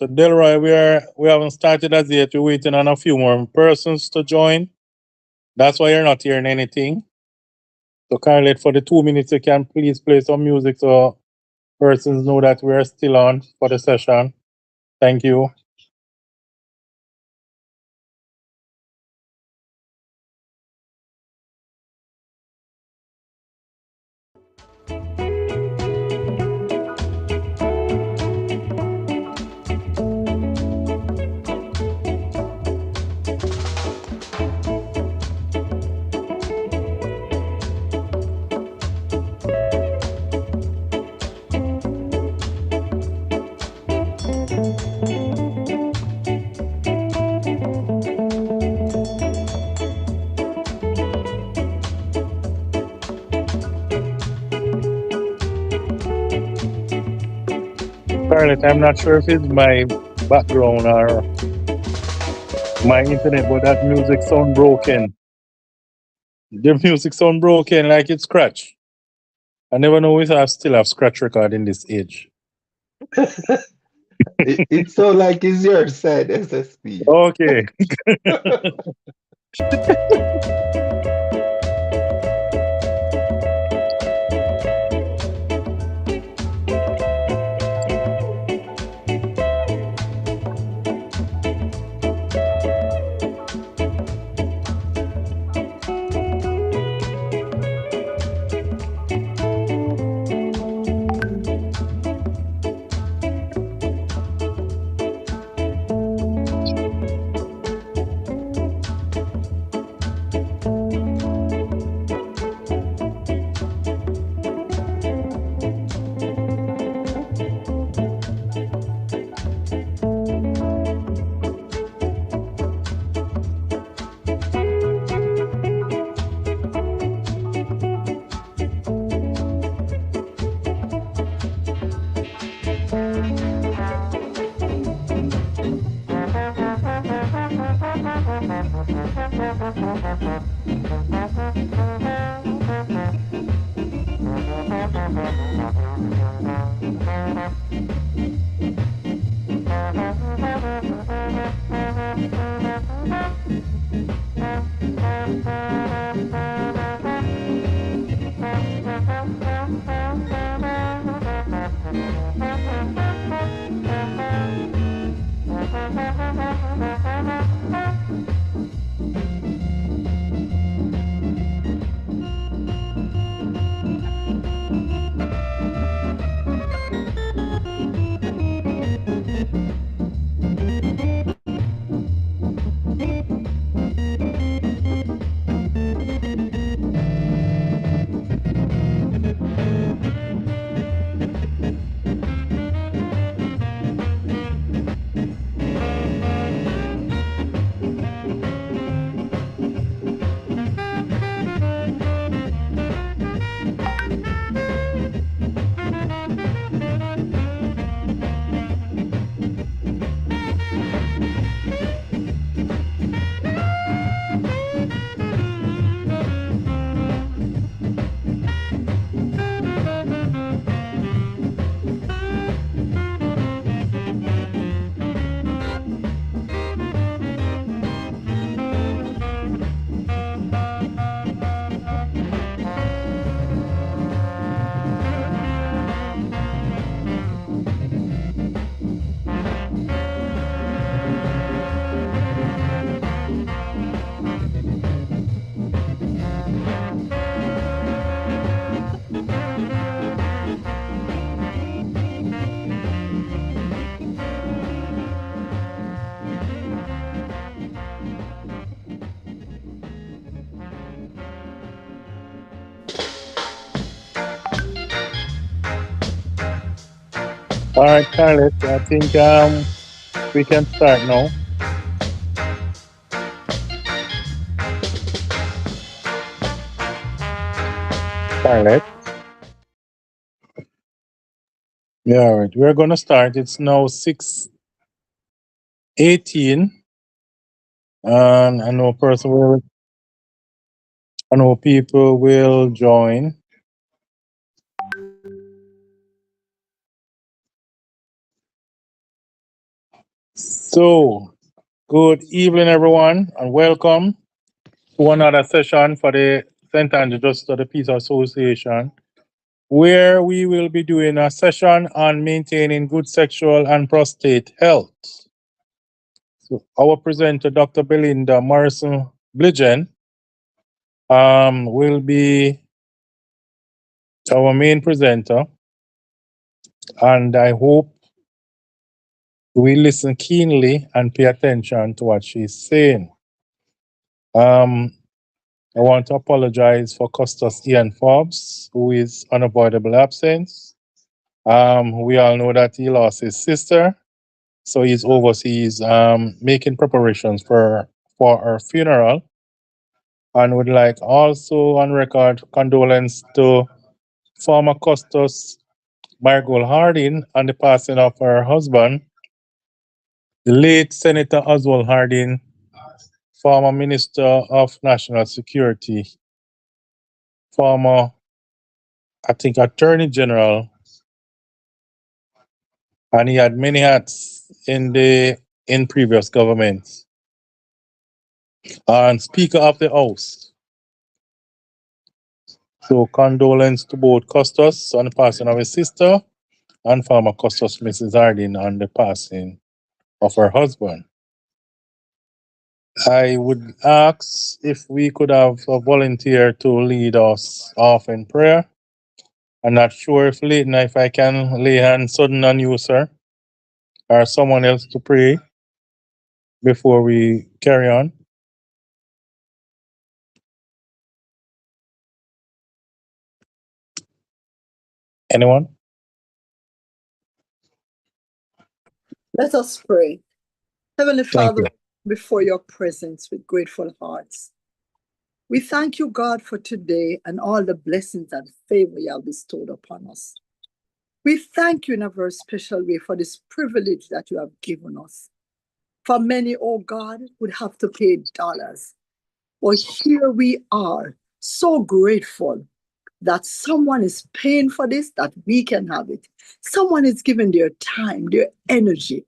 So Delroy, we haven't started as yet. We're waiting on a few more persons to join. That's why you're not hearing anything. So kindly for the 2 minutes, you can please play some music so persons know that we're still on for the session. Thank you. Scarlett, I'm not sure if it's my background or my internet, but that music sound broken. The music sound broken like it's scratch. I never know if I still have scratch record in this age. It's so like it's your side, SSP. Okay. All right, Scarlett, I think we can start now. Scarlett. Yeah, all right. We're gonna start. It's now 6:18. And I know people will join. So, good evening, everyone, and welcome to another session for the St. Andrew Justice of the Peace Association, where we will be doing a session on maintaining good sexual and prostate health. So, our presenter, Dr. Belinda Morrison-Blidgen, will be our main presenter, and I hope we listen keenly and pay attention to what she's saying. I want to apologize for Custos Ian Forbes, who is unavoidable absence. We all know that he lost his sister, so he's overseas making preparations for her funeral, and would like also on record condolence to former Custos Margot Harding on the passing of her husband, the late Senator Oswald Harding, former Minister of National Security, former, I think, Attorney General, and he had many hats in previous governments. And Speaker of the House. So condolence to both Custos on the passing of his sister and former Custos Mrs. Harding on the passing of her husband. I would ask if we could have a volunteer to lead us off in prayer. I'm not sure if I can lay hands sudden on you, sir, or someone else to pray before we carry on. Anyone? Let us pray. Heavenly Thank Father, you. before your presence with grateful hearts, we thank you, God, for today and all the blessings and favor you have bestowed upon us. We thank you in a very special way for this privilege that you have given us. For many, oh God, would have to pay dollars. But here we are, so grateful that someone is paying for this, that we can have it. Someone is giving their time, their energy.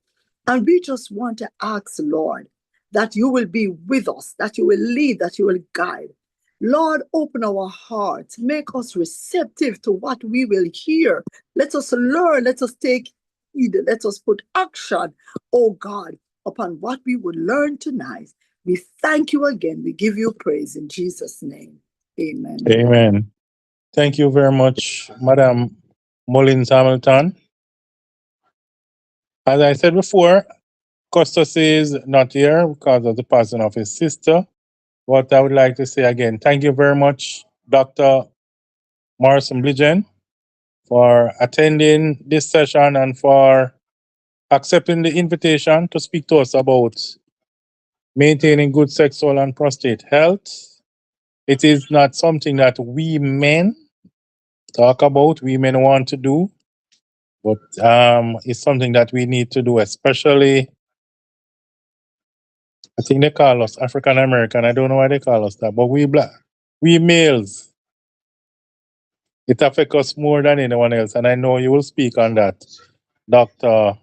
And we just want to ask, Lord, that you will be with us, that you will lead, that you will guide. Lord, open our hearts, make us receptive to what we will hear. Let us learn, let us take heed, let us put action, oh God, upon what we will learn tonight. We thank you again. We give you praise in Jesus' name. Amen. Amen. Thank you very much, Madam Mullins Hamilton. As I said before, Custos is not here because of the passing of his sister. But I would like to say again, thank you very much, Dr. Morrison-Blidgen, for attending this session and for accepting the invitation to speak to us about maintaining good sexual and prostate health. It is not something that we men talk about, we men want to do, but it's something that we need to do, especially, I think they call us African American. I don't know why they call us that, but we males, it affects us more than anyone else. And I know you will speak on that, Dr.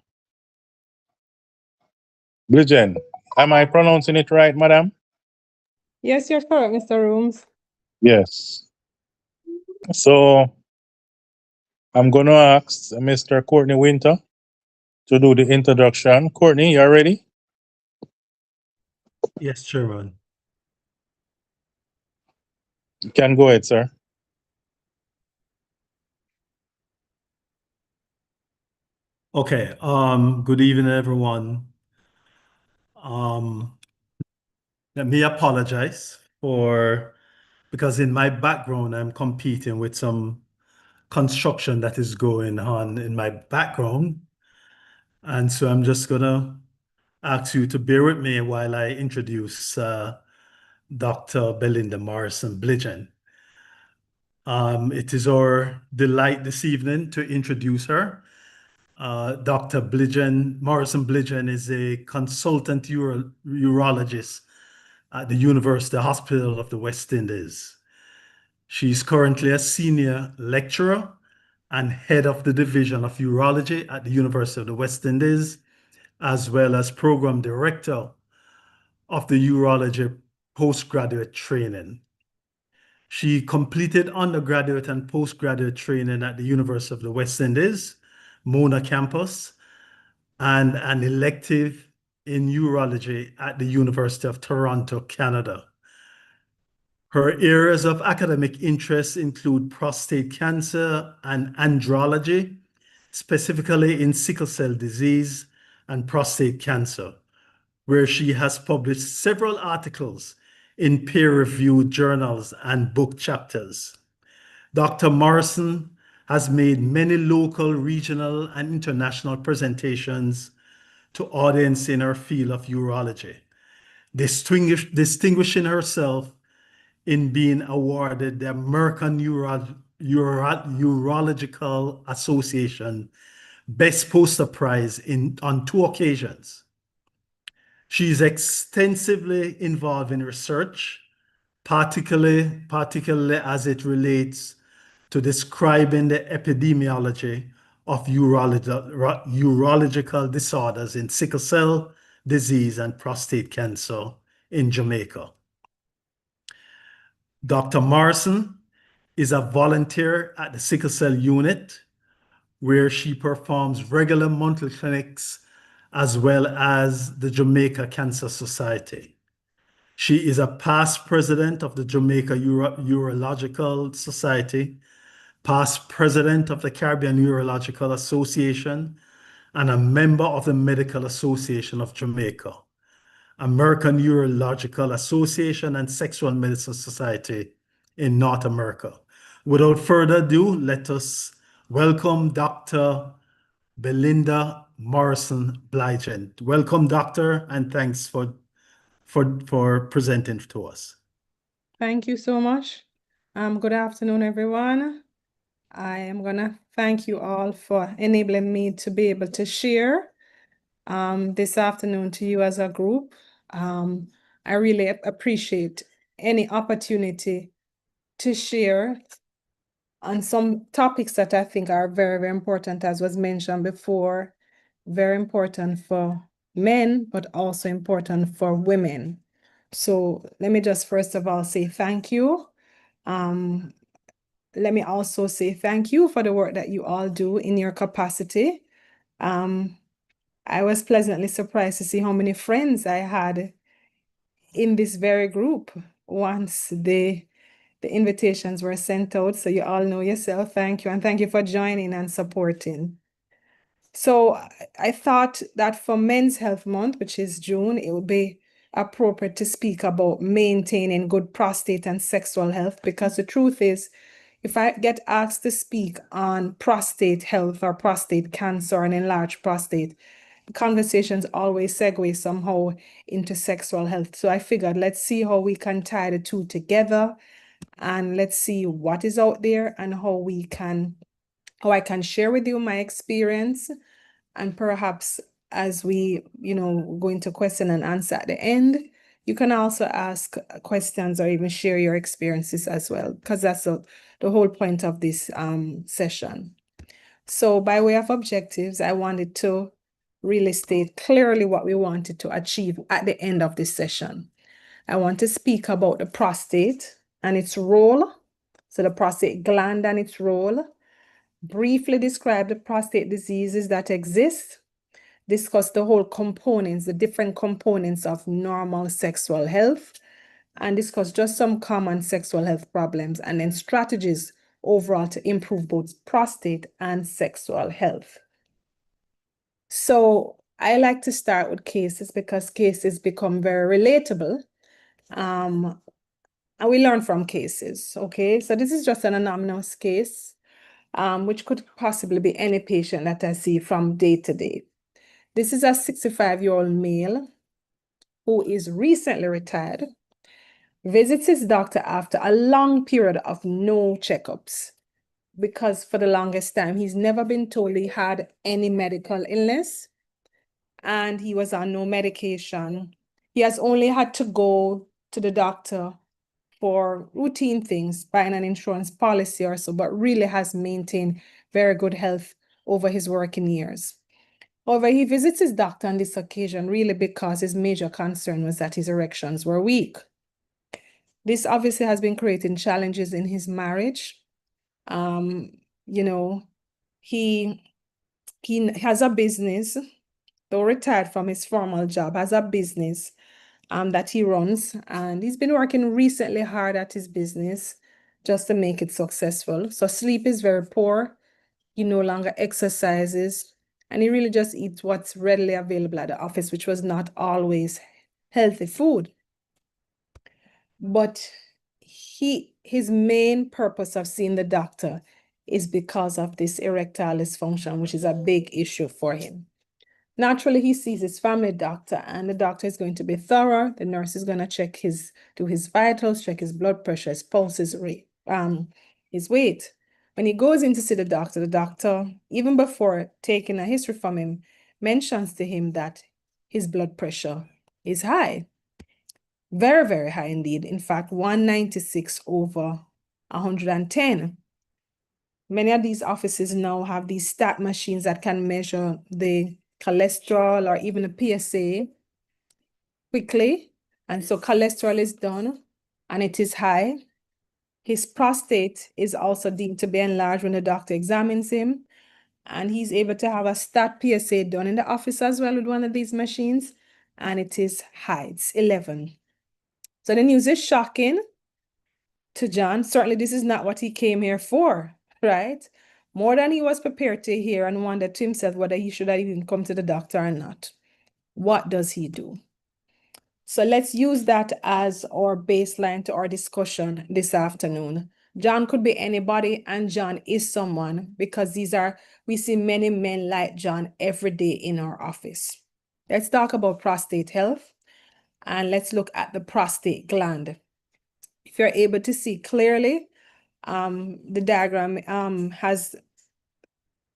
Blidgen. Am I pronouncing it right, madam? Yes, you're correct, Mr. Rooms. Yes. So I'm going to ask Mr. Courtney Winter to do the introduction. Courtney, you ready? Yes, Chairman. You can go ahead, sir. Okay. Good evening, everyone. Let me apologize because in my background, I'm competing with some construction that is going on in my background. And so I'm just gonna ask you to bear with me while I introduce Dr. Belinda Morrison-Blidgen. It is our delight this evening to introduce her. Dr. Morrison-Blidgen is a consultant urologist at the University Hospital of the West Indies. She's currently a senior lecturer and head of the Division of Urology at the University of the West Indies as well as Program Director of the Urology postgraduate training. She completed undergraduate and postgraduate training at the University of the West Indies, Mona campus, and an elective in urology at the University of Toronto, Canada. Her areas of academic interest include prostate cancer and andrology, specifically in sickle cell disease and prostate cancer, where she has published several articles in peer-reviewed journals and book chapters. Dr. Morrison has made many local, regional, and international presentations to audience in her field of urology, distinguishing herself in being awarded the American Urological Association Best Poster Prize on 2 occasions. She is extensively involved in research, particularly as it relates to describing the epidemiology of urological disorders in sickle cell disease and prostate cancer in Jamaica. Dr. Morrison is a volunteer at the Sickle Cell Unit, where she performs regular monthly clinics as well as the Jamaica Cancer Society. She is a past president of the Jamaica Urological Society, past president of the Caribbean Urological Association, and a member of the Medical Association of Jamaica, American Urological Association, and Sexual Medicine Society in North America. Without further ado, let us welcome Dr. Belinda Morrison-Blidgen. Welcome, doctor, and thanks for presenting to us. Thank you so much. Good afternoon, everyone. I am going to thank you all for enabling me to be able to share this afternoon to you as a group. I really appreciate any opportunity to share on some topics that I think are very, very important, as was mentioned before, very important for men, but also important for women. So let me just first of all say thank you. Let me also say thank you for the work that you all do in your capacity. I was pleasantly surprised to see how many friends I had in this very group once the invitations were sent out. So you all know yourself. Thank you. And thank you for joining and supporting. So I thought that for Men's Health Month, which is June, it would be appropriate to speak about maintaining good prostate and sexual health, because the truth is, if I get asked to speak on prostate health or prostate cancer and enlarged prostate, the conversations always segue somehow into sexual health. So I figured, let's see how we can tie the two together, and let's see what is out there and how I can share with you my experience. And perhaps as we, go into question and answer at the end, you can also ask questions or even share your experiences as well, because that's the whole point of this session. So by way of objectives, I wanted to really state clearly what we wanted to achieve at the end of this session. I want to speak about the prostate and its role, so the prostate gland and its role, briefly describe the prostate diseases that exist, discuss the whole components, the different components of normal sexual health, and discuss just some common sexual health problems, and then strategies overall to improve both prostate and sexual health. So I like to start with cases because cases become very relatable. And we learn from cases, okay? So this is just an anonymous case, which could possibly be any patient that I see from day to day. This is a 65-year-old male who is recently retired, visits his doctor after a long period of no checkups, because for the longest time, he's never been told he had any medical illness, and he was on no medication. He has only had to go to the doctor for routine things, buying an insurance policy or so, but really has maintained very good health over his working years. However, he visits his doctor on this occasion really because his major concern was that his erections were weak. This obviously has been creating challenges in his marriage. You know, he has a business, though retired from his formal job, has a business that he runs, and he's been working recently hard at his business just to make it successful. So sleep is very poor. He no longer exercises, and he really just eats what's readily available at the office, which was not always healthy food. But his main purpose of seeing the doctor is because of this erectile dysfunction, which is a big issue for him. Naturally, he sees his family doctor, and the doctor is going to be thorough. The nurse is going to do his vitals, check his blood pressure, his pulse, his weight. When he goes in to see the doctor, even before taking a history from him, mentions to him that his blood pressure is high. Very, very high indeed. In fact, 196/110. Many of these offices now have these stat machines that can measure the cholesterol or even the PSA quickly. And so cholesterol is done and it is high. His prostate is also deemed to be enlarged when the doctor examines him. And he's able to have a stat PSA done in the office as well with one of these machines. And it is high, it's 11. So the news is shocking to John. Certainly this is not what he came here for, right? More than he was prepared to hear, and wondered to himself whether he should have even come to the doctor or not. What does he do? So let's use that as our baseline to our discussion this afternoon. John could be anybody, and John is someone, because we see many men like John every day in our office. Let's talk about prostate health, and let's look at the prostate gland. If you're able to see clearly, the diagram has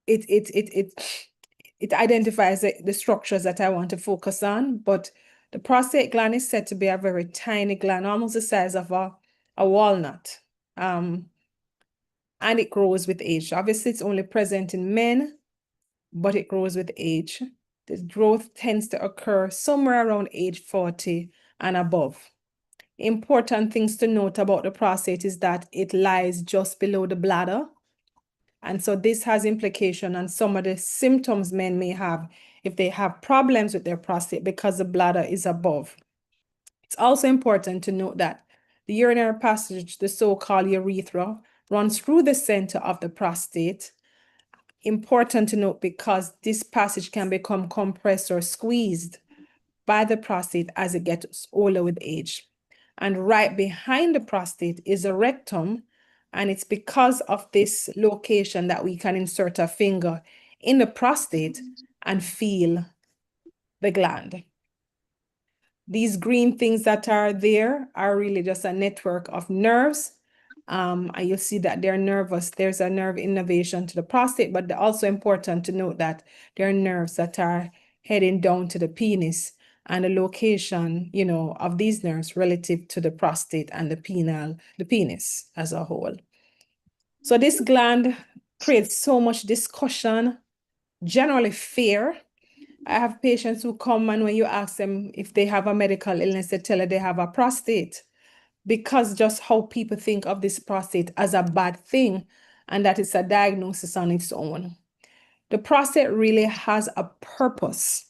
it identifies the structures that I want to focus on, but the prostate gland is said to be a very tiny gland, almost the size of a walnut. And it grows with age. Obviously, it's only present in men, but it grows with age. The growth tends to occur somewhere around age 40 and above. Important things to note about the prostate is that it lies just below the bladder. And so this has implication on some of the symptoms men may have if they have problems with their prostate because the bladder is above. It's also important to note that the urinary passage, the so-called urethra, runs through the center of the prostate. Important to note because this passage can become compressed or squeezed by the prostate as it gets older with age. And right behind the prostate is a rectum, and it's because of this location that we can insert a finger in the prostate and feel the gland. These green things that are there are really just a network of nerves. And you'll see that they're nervous. There's a nerve innervation to the prostate, but also important to note that there are nerves that are heading down to the penis, and the location, of these nerves relative to the prostate and the penis as a whole. So this gland creates so much discussion, generally fear. I have patients who come, and when you ask them if they have a medical illness, they tell you they have a prostate, because just how people think of this prostate as a bad thing and that it's a diagnosis on its own. The prostate really has a purpose.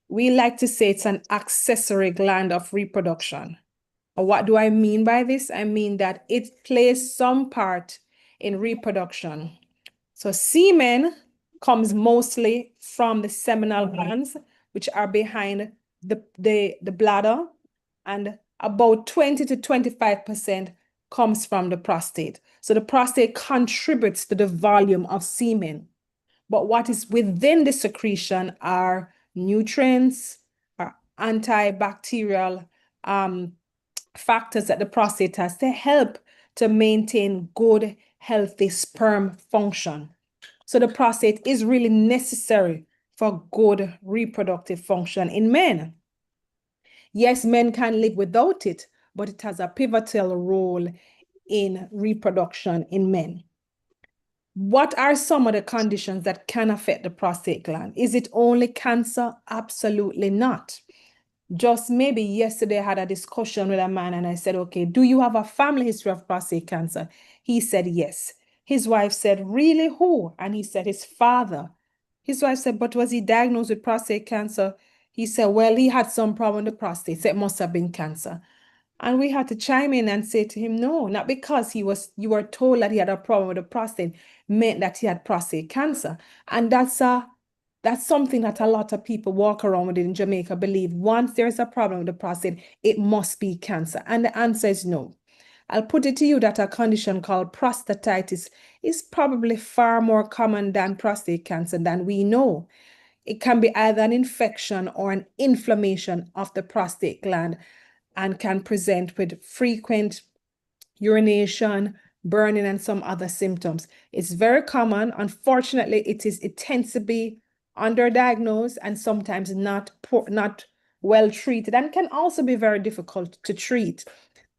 We like to say it's an accessory gland of reproduction. What do I mean by this? I mean that it plays some part in reproduction. So semen comes mostly from the seminal glands, which are behind the bladder, and about 20 to 25% comes from the prostate. So the prostate contributes to the volume of semen. But what is within the secretion are nutrients, or antibacterial factors that the prostate has to help to maintain good, healthy sperm function. So the prostate is really necessary for good reproductive function in men. Yes, men can live without it, but it has a pivotal role in reproduction in men. What are some of the conditions that can affect the prostate gland? Is it only cancer? Absolutely not. Just maybe yesterday I had a discussion with a man and I said, okay, do you have a family history of prostate cancer? He said, yes. His wife said, really, who? And he said, his father. His wife said, but was he diagnosed with prostate cancer? He said, well, he had some problem with the prostate, so it must have been cancer. And we had to chime in and say to him, no, not because you were told that he had a problem with the prostate, meant that he had prostate cancer. And that's something that a lot of people walk around with in Jamaica, believe once there's a problem with the prostate, it must be cancer. And the answer is no. I'll put it to you that a condition called prostatitis is probably far more common than prostate cancer than we know. It can be either an infection or an inflammation of the prostate gland and can present with frequent urination, burning, and some other symptoms. It's very common. Unfortunately, it tends to be underdiagnosed and sometimes not well treated, and can also be very difficult to treat.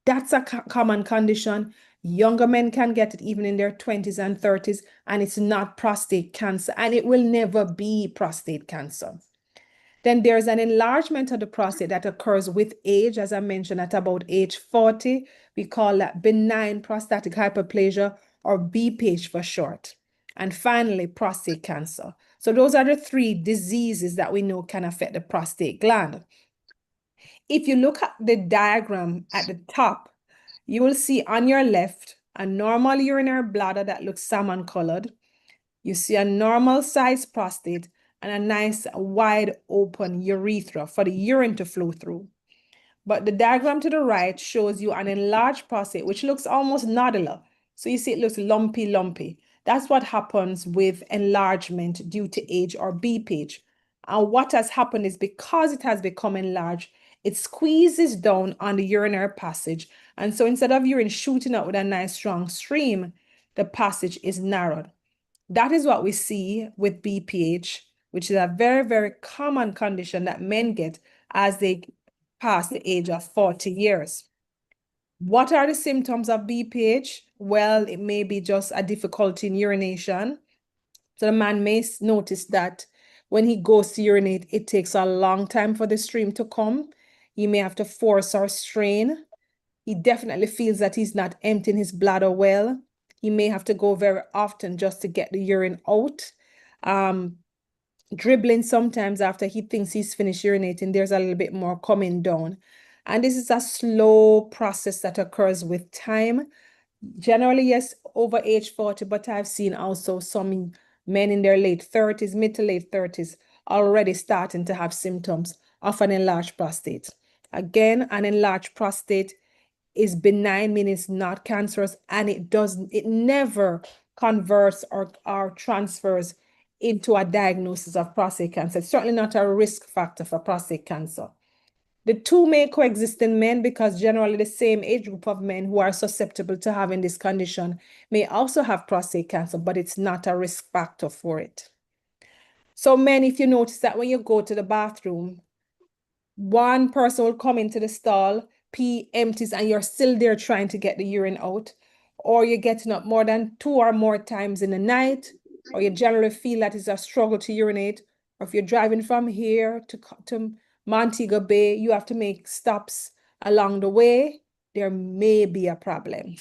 That's a common condition. Younger men can get it even in their 20s and 30s, and it's not prostate cancer, and it will never be prostate cancer. Then there's an enlargement of the prostate that occurs with age, as I mentioned, at about age 40. We call that benign prostatic hyperplasia, or BPH for short. And finally, prostate cancer. So those are the three diseases that we know can affect the prostate gland. If you look at the diagram at the top, you will see on your left a normal urinary bladder that looks salmon colored. You see a normal sized prostate and a nice wide open urethra for the urine to flow through. But the diagram to the right shows you an enlarged prostate, which looks almost nodular. So you see it looks lumpy. That's what happens with enlargement due to age or BPH. And what has happened is because it has become enlarged, it squeezes down on the urinary passage. And so instead of urine shooting out with a nice strong stream, the passage is narrowed. That is what we see with BPH, which is a very, very common condition that men get as they pass the age of 40 years. What are the symptoms of BPH? Well, it may be just a difficulty in urination. So the man may notice that when he goes to urinate, it takes a long time for the stream to come. He may have to force or strain. He definitely feels that he's not emptying his bladder well. He may have to go very often just to get the urine out. Dribbling sometimes after he thinks he's finished urinating, there's a little bit more coming down. And this is a slow process that occurs with time. Generally, yes, over age 40, but I've seen also some men in their late 30s, mid to late 30s, already starting to have symptoms of an enlarged prostate. Again, an enlarged prostate is benign, meaning it's not cancerous, and it never converts or transfers into a diagnosis of prostate cancer. It's certainly not a risk factor for prostate cancer. The two may coexist in men because generally the same age group of men who are susceptible to having this condition may also have prostate cancer, but it's not a risk factor for it. So men, if you notice that when you go to the bathroom, one person will come into the stall, pee, empties, and you're still there trying to get the urine out, or you're getting up more than 2 or more times in the night, or you generally feel that it's a struggle to urinate, or if you're driving from here to Montego Bay, you have to make stops along the way, there may be a problem.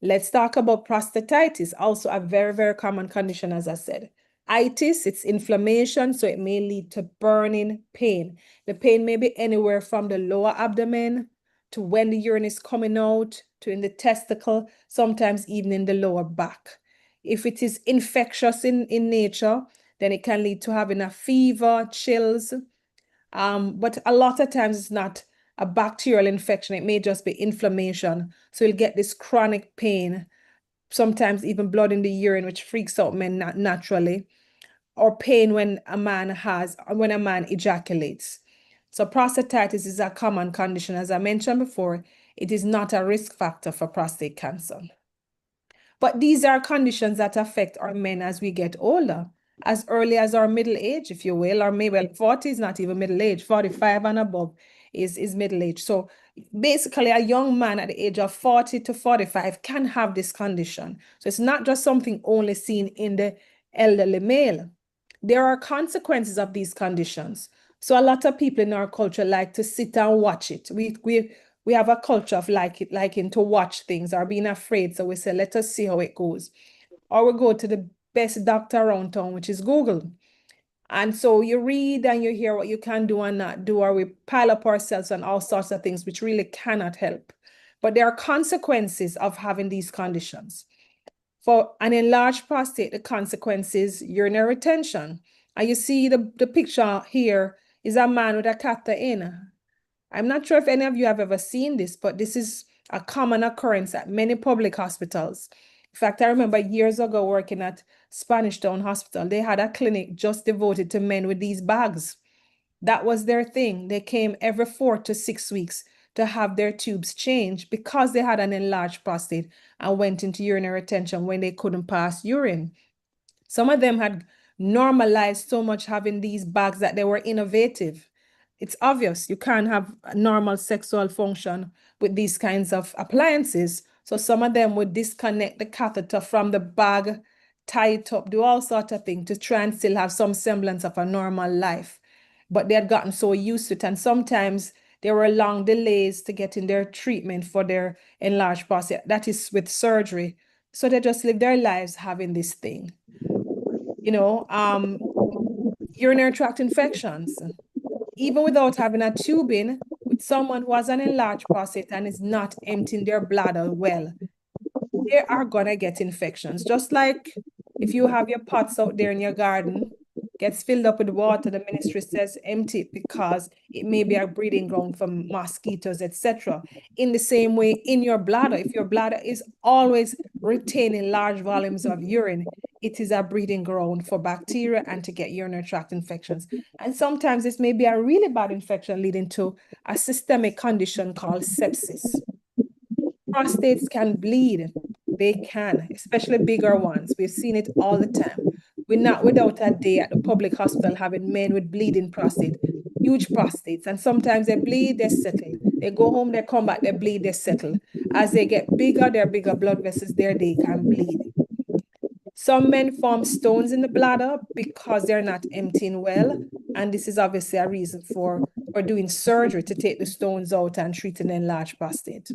Let's talk about prostatitis, also a very, very common condition, as I said. Itis, it's inflammation, so it may lead to burning pain. The pain may be anywhere from the lower abdomen to when the urine is coming out, to in the testicle, sometimes even in the lower back. If it is infectious in nature, then it can lead to having a fever, chills, but a lot of times it's not a bacterial infection. It may just be inflammation. So you'll get this chronic pain, sometimes even blood in the urine, which freaks out men naturally, or pain when a man ejaculates. So prostatitis is a common condition. As I mentioned before, it is not a risk factor for prostate cancer. But these are conditions that affect our men as we get older, as early as our middle age, if you will, or maybe 40 is not even middle age, 45 and above. is middle age. So basically, a young man at the age of 40 to 45 can have this condition. So it's not just something only seen in the elderly male. There are consequences of these conditions. So a lot of people in our culture like to sit and watch it. We have a culture of liking to watch things or being afraid. So we say, let us see how it goes. Or we go to the best doctor around town, which is Google. And so you read and you hear what you can do and not do, or we pile up ourselves on all sorts of things, which really cannot help. But there are consequences of having these conditions. For an enlarged prostate, the consequence is urinary retention. And you see the picture here is a man with a catheter in. I'm not sure if any of you have ever seen this, but this is a common occurrence at many public hospitals. In fact, I remember years ago working at Spanish Town Hospital, they had a clinic just devoted to men with these bags. That was their thing. They came every 4 to 6 weeks to have their tubes changed because they had an enlarged prostate and went into urinary retention when they couldn't pass urine. Some of them had normalized so much having these bags that they were innovative. It's obvious you can't have a normal sexual function with these kinds of appliances. So some of them would disconnect the catheter from the bag, tie it up, do all sorts of things to try and still have some semblance of a normal life. But they had gotten so used to it. And sometimes there were long delays to getting their treatment for their enlarged prostate. That is with surgery. So they just live their lives having this thing. Urinary tract infections, even without having a tubing, with someone who has an enlarged prostate and is not emptying their bladder well, they are gonna get infections. Just like if you have your pots out there in your garden, gets filled up with water, the ministry says empty it because it may be a breeding ground for mosquitoes, etc. In the same way, in your bladder, if your bladder is always retaining large volumes of urine, it is a breeding ground for bacteria and to get urinary tract infections. And sometimes this may be a really bad infection leading to a systemic condition called sepsis. Prostates can bleed. They can, especially bigger ones. We've seen it all the time. We're not without a day at the public hospital having men with bleeding prostate, huge prostates. And sometimes they bleed, they settle. They go home, they come back, they bleed, they settle. As they get bigger, their bigger blood vessels there, they can bleed. Some men form stones in the bladder because they're not emptying well. And this is obviously a reason for doing surgery to take the stones out and treat an enlarged prostate.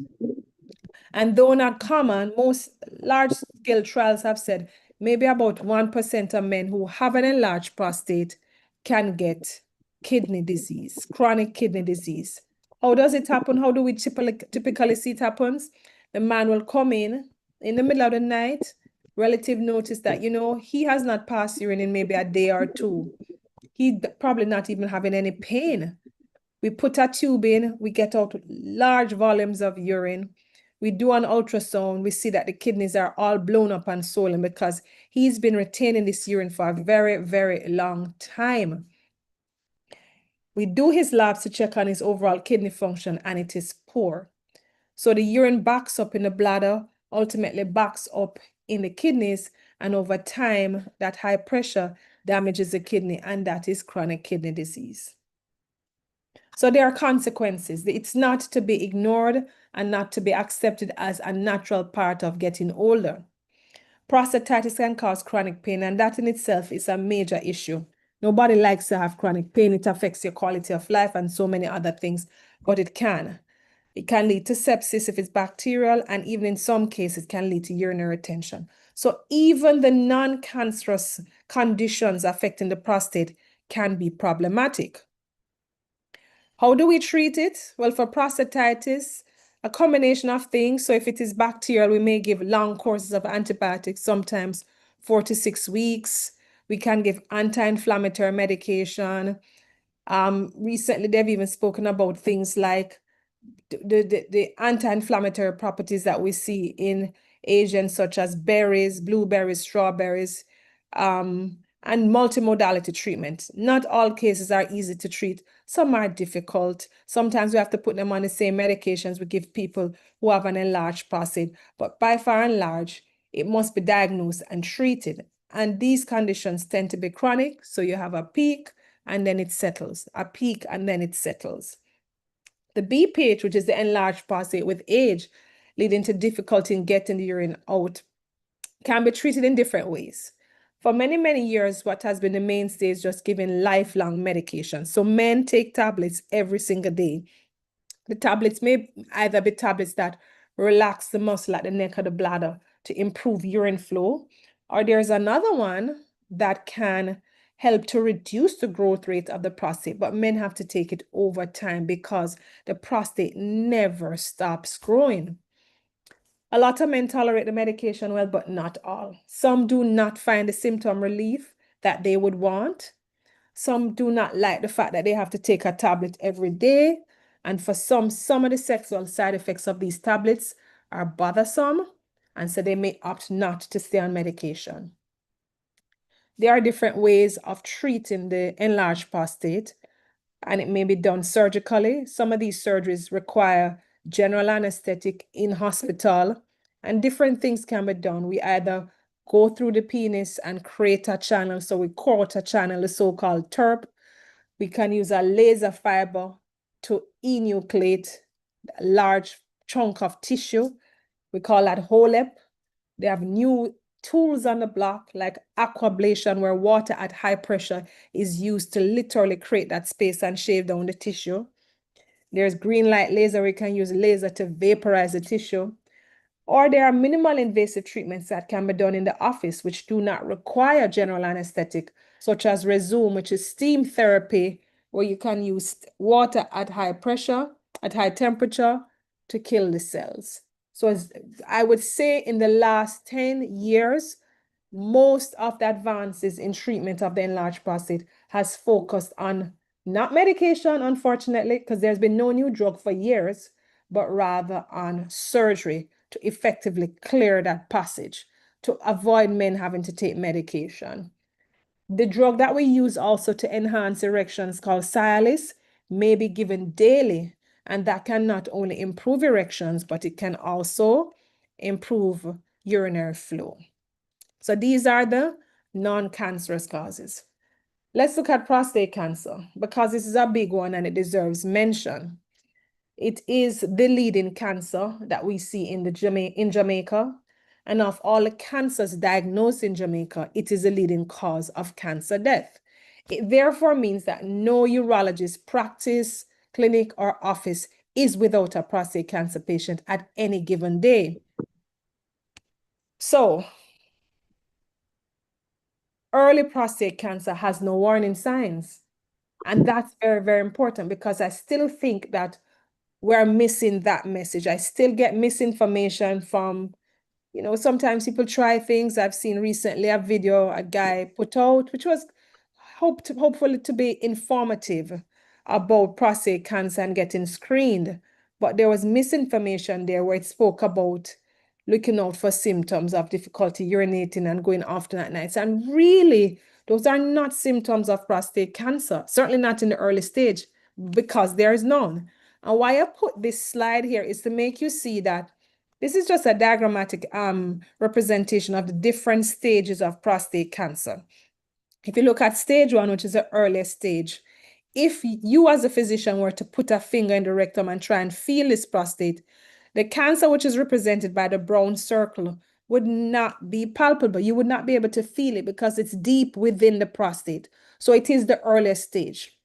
And though not common, most large-scale trials have said maybe about 1% of men who have an enlarged prostate can get kidney disease, chronic kidney disease. How does it happen? How do we typically see it happens? The man will come in the middle of the night, relative notice that, he has not passed urine in maybe a day or two. He probably not even having any pain. We put a tube in, we get out large volumes of urine. We do an ultrasound, we see that the kidneys are all blown up and swollen because he's been retaining this urine for a very, very long time. We do his labs to check on his overall kidney function and it is poor. So the urine backs up in the bladder, ultimately backs up in the kidneys, and over time, that high pressure damages the kidney, and that is chronic kidney disease. So there are consequences. It's not to be ignored and not to be accepted as a natural part of getting older. Prostatitis can cause chronic pain, and that in itself is a major issue. Nobody likes to have chronic pain. It affects your quality of life and so many other things, but it can. It can lead to sepsis if it's bacterial, and even in some cases, it can lead to urinary retention. So even the non-cancerous conditions affecting the prostate can be problematic. How do we treat it? Well, for prostatitis, a combination of things. So if it is bacterial, we may give long courses of antibiotics, sometimes 4 to 6 weeks. We can give anti-inflammatory medication. Recently, they've even spoken about things like the anti-inflammatory properties that we see in agents such as berries, blueberries, strawberries, and multimodality treatment. Not all cases are easy to treat. Some are difficult. Sometimes we have to put them on the same medications we give people who have an enlarged prostate. But by far and large, it must be diagnosed and treated. And these conditions tend to be chronic. So you have a peak and then it settles, a peak and then it settles. The BPH, which is the enlarged prostate with age, leading to difficulty in getting the urine out, can be treated in different ways. For many, many years, what has been the mainstay is just giving lifelong medication. So men take tablets every single day. The tablets may either be tablets that relax the muscle at the neck of the bladder to improve urine flow, or there's another one that can help to reduce the growth rate of the prostate, but men have to take it over time because the prostate never stops growing. A lot of men tolerate the medication well, but not all. Some do not find the symptom relief that they would want. Some do not like the fact that they have to take a tablet every day. And for some of the sexual side effects of these tablets are bothersome, and so they may opt not to stay on medication. There are different ways of treating the enlarged prostate, and it may be done surgically. Some of these surgeries require general anesthetic in hospital, and different things can be done. We either go through the penis and create a channel, so we coat a channel, the so-called TURP. We can use a laser fiber to enucleate a large chunk of tissue. We call that HOLEP. They have new tools on the block like aquablation, where water at high pressure is used to literally create that space and shave down the tissue. There's green light laser, where you can use laser to vaporize the tissue. Or there are minimal invasive treatments that can be done in the office, which do not require general anesthetic, such as Resume, which is steam therapy, where you can use water at high pressure, at high temperature to kill the cells. So I would say in the last 10 years, most of the advances in treatment of the enlarged prostate has focused on not medication, unfortunately, because there's been no new drug for years, but rather on surgery to effectively clear that passage, to avoid men having to take medication. The drug that we use also to enhance erections, called Cialis, may be given daily, and that can not only improve erections, but it can also improve urinary flow. So these are the non-cancerous causes. Let's look at prostate cancer, because this is a big one and it deserves mention. It is the leading cancer that we see in Jamaica. And of all the cancers diagnosed in Jamaica, it is the leading cause of cancer death. It therefore means that no urologist practice, clinic, or office is without a prostate cancer patient at any given day. So, early prostate cancer has no warning signs. And that's very, very important, because I still think that we're missing that message. I still get misinformation from, sometimes people try things. I've seen recently a video a guy put out, which was hopefully to be informative about prostate cancer and getting screened. But there was misinformation there where it spoke about looking out for symptoms of difficulty urinating and going often at night. And really, those are not symptoms of prostate cancer, certainly not in the early stage, because there is none. And why I put this slide here is to make you see that this is just a diagrammatic representation of the different stages of prostate cancer. If you look at stage 1, which is the earliest stage, if you as a physician were to put a finger in the rectum and try and feel this prostate, the cancer, which is represented by the brown circle, would not be palpable. You would not be able to feel it because it's deep within the prostate. So it is the earliest stage.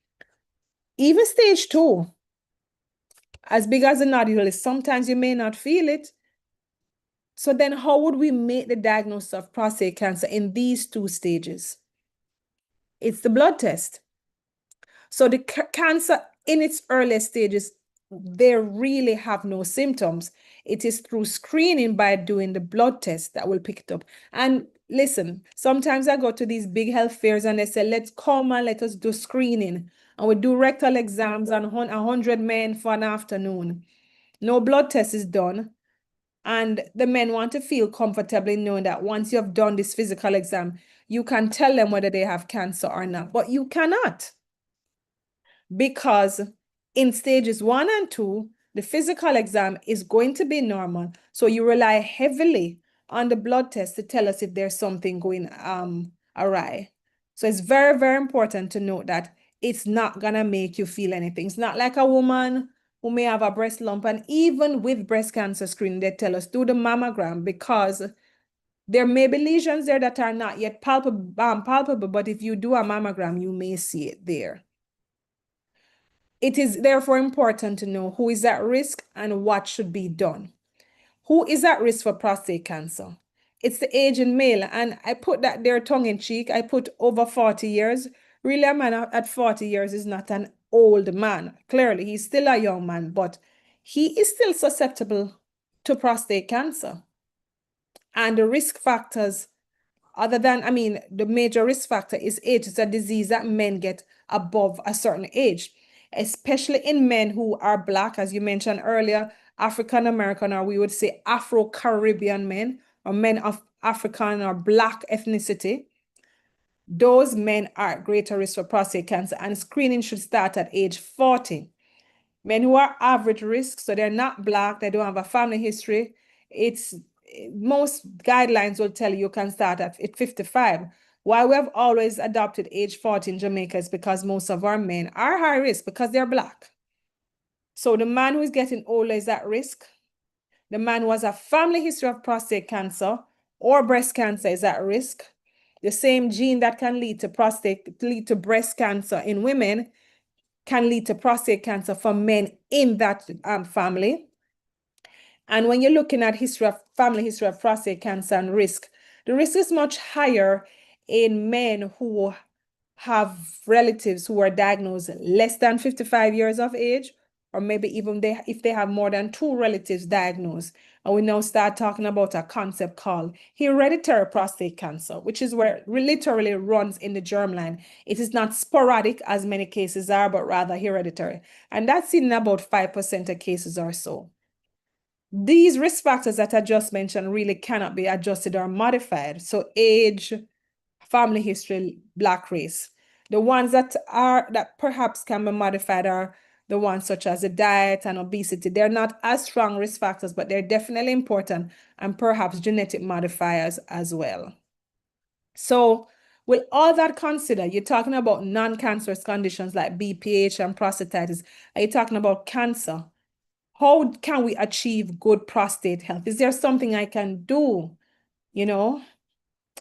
Even stage 2, as big as the nodule is, sometimes you may not feel it. So then how would we make the diagnosis of prostate cancer in these 2 stages? It's the blood test. So the cancer in its earliest stages, they really have no symptoms. It is through screening by doing the blood test that will pick it up. And listen, sometimes I go to these big health fairs and they say, let's come and let us do screening. And we do rectal exams on 100 men for an afternoon. No blood test is done. And the men want to feel comfortably knowing that once you have done this physical exam, you can tell them whether they have cancer or not. But you cannot. Because in stages 1 and 2, the physical exam is going to be normal. So you rely heavily on the blood test to tell us if there's something going awry. So it's very, very important to note that it's not going to make you feel anything. It's not like a woman who may have a breast lump, and even with breast cancer screening, they tell us do the mammogram because there may be lesions there that are not yet palpable, but if you do a mammogram, you may see it there. It is therefore important to know who is at risk and what should be done. Who is at risk for prostate cancer? It's the aging male, and I put that there tongue in cheek. I put over 40 years. Really, a man at 40 years is not an old man. Clearly, he's still a young man, but he is still susceptible to prostate cancer. And the risk factors, other than, the major risk factor is age. It's a disease that men get above a certain age, especially in men who are Black, as you mentioned earlier, African American, or we would say Afro-Caribbean men, or men of African or Black ethnicity. Those men are at greater risk for prostate cancer, and screening should start at age 40. Men who are average risk, so they're not Black, they don't have a family history, most guidelines will tell you can start at 55. Why we have always adopted age 40 in Jamaica is because most of our men are high risk because they're Black. So the man who is getting older is at risk. The man who has a family history of prostate cancer or breast cancer is at risk. The same gene that can lead to breast cancer in women can lead to prostate cancer for men in that family. And when you're looking at family history of prostate cancer and risk, the risk is much higher in men who have relatives who are diagnosed less than 55 years of age, or maybe even if they have more than 2 relatives diagnosed. And we now start talking about a concept called hereditary prostate cancer, which is where it literally runs in the germline. It is not sporadic as many cases are, but rather hereditary. And that's seen in about 5% of cases or so. These risk factors that I just mentioned really cannot be adjusted or modified. So age, family history, Black race. The ones that perhaps can be modified are the ones such as the diet and obesity. They're not as strong risk factors, but they're definitely important, and perhaps genetic modifiers as well. So with all that considered, you're talking about non-cancerous conditions like BPH and prostatitis. Are you talking about cancer? How can we achieve good prostate health? Is there something I can do?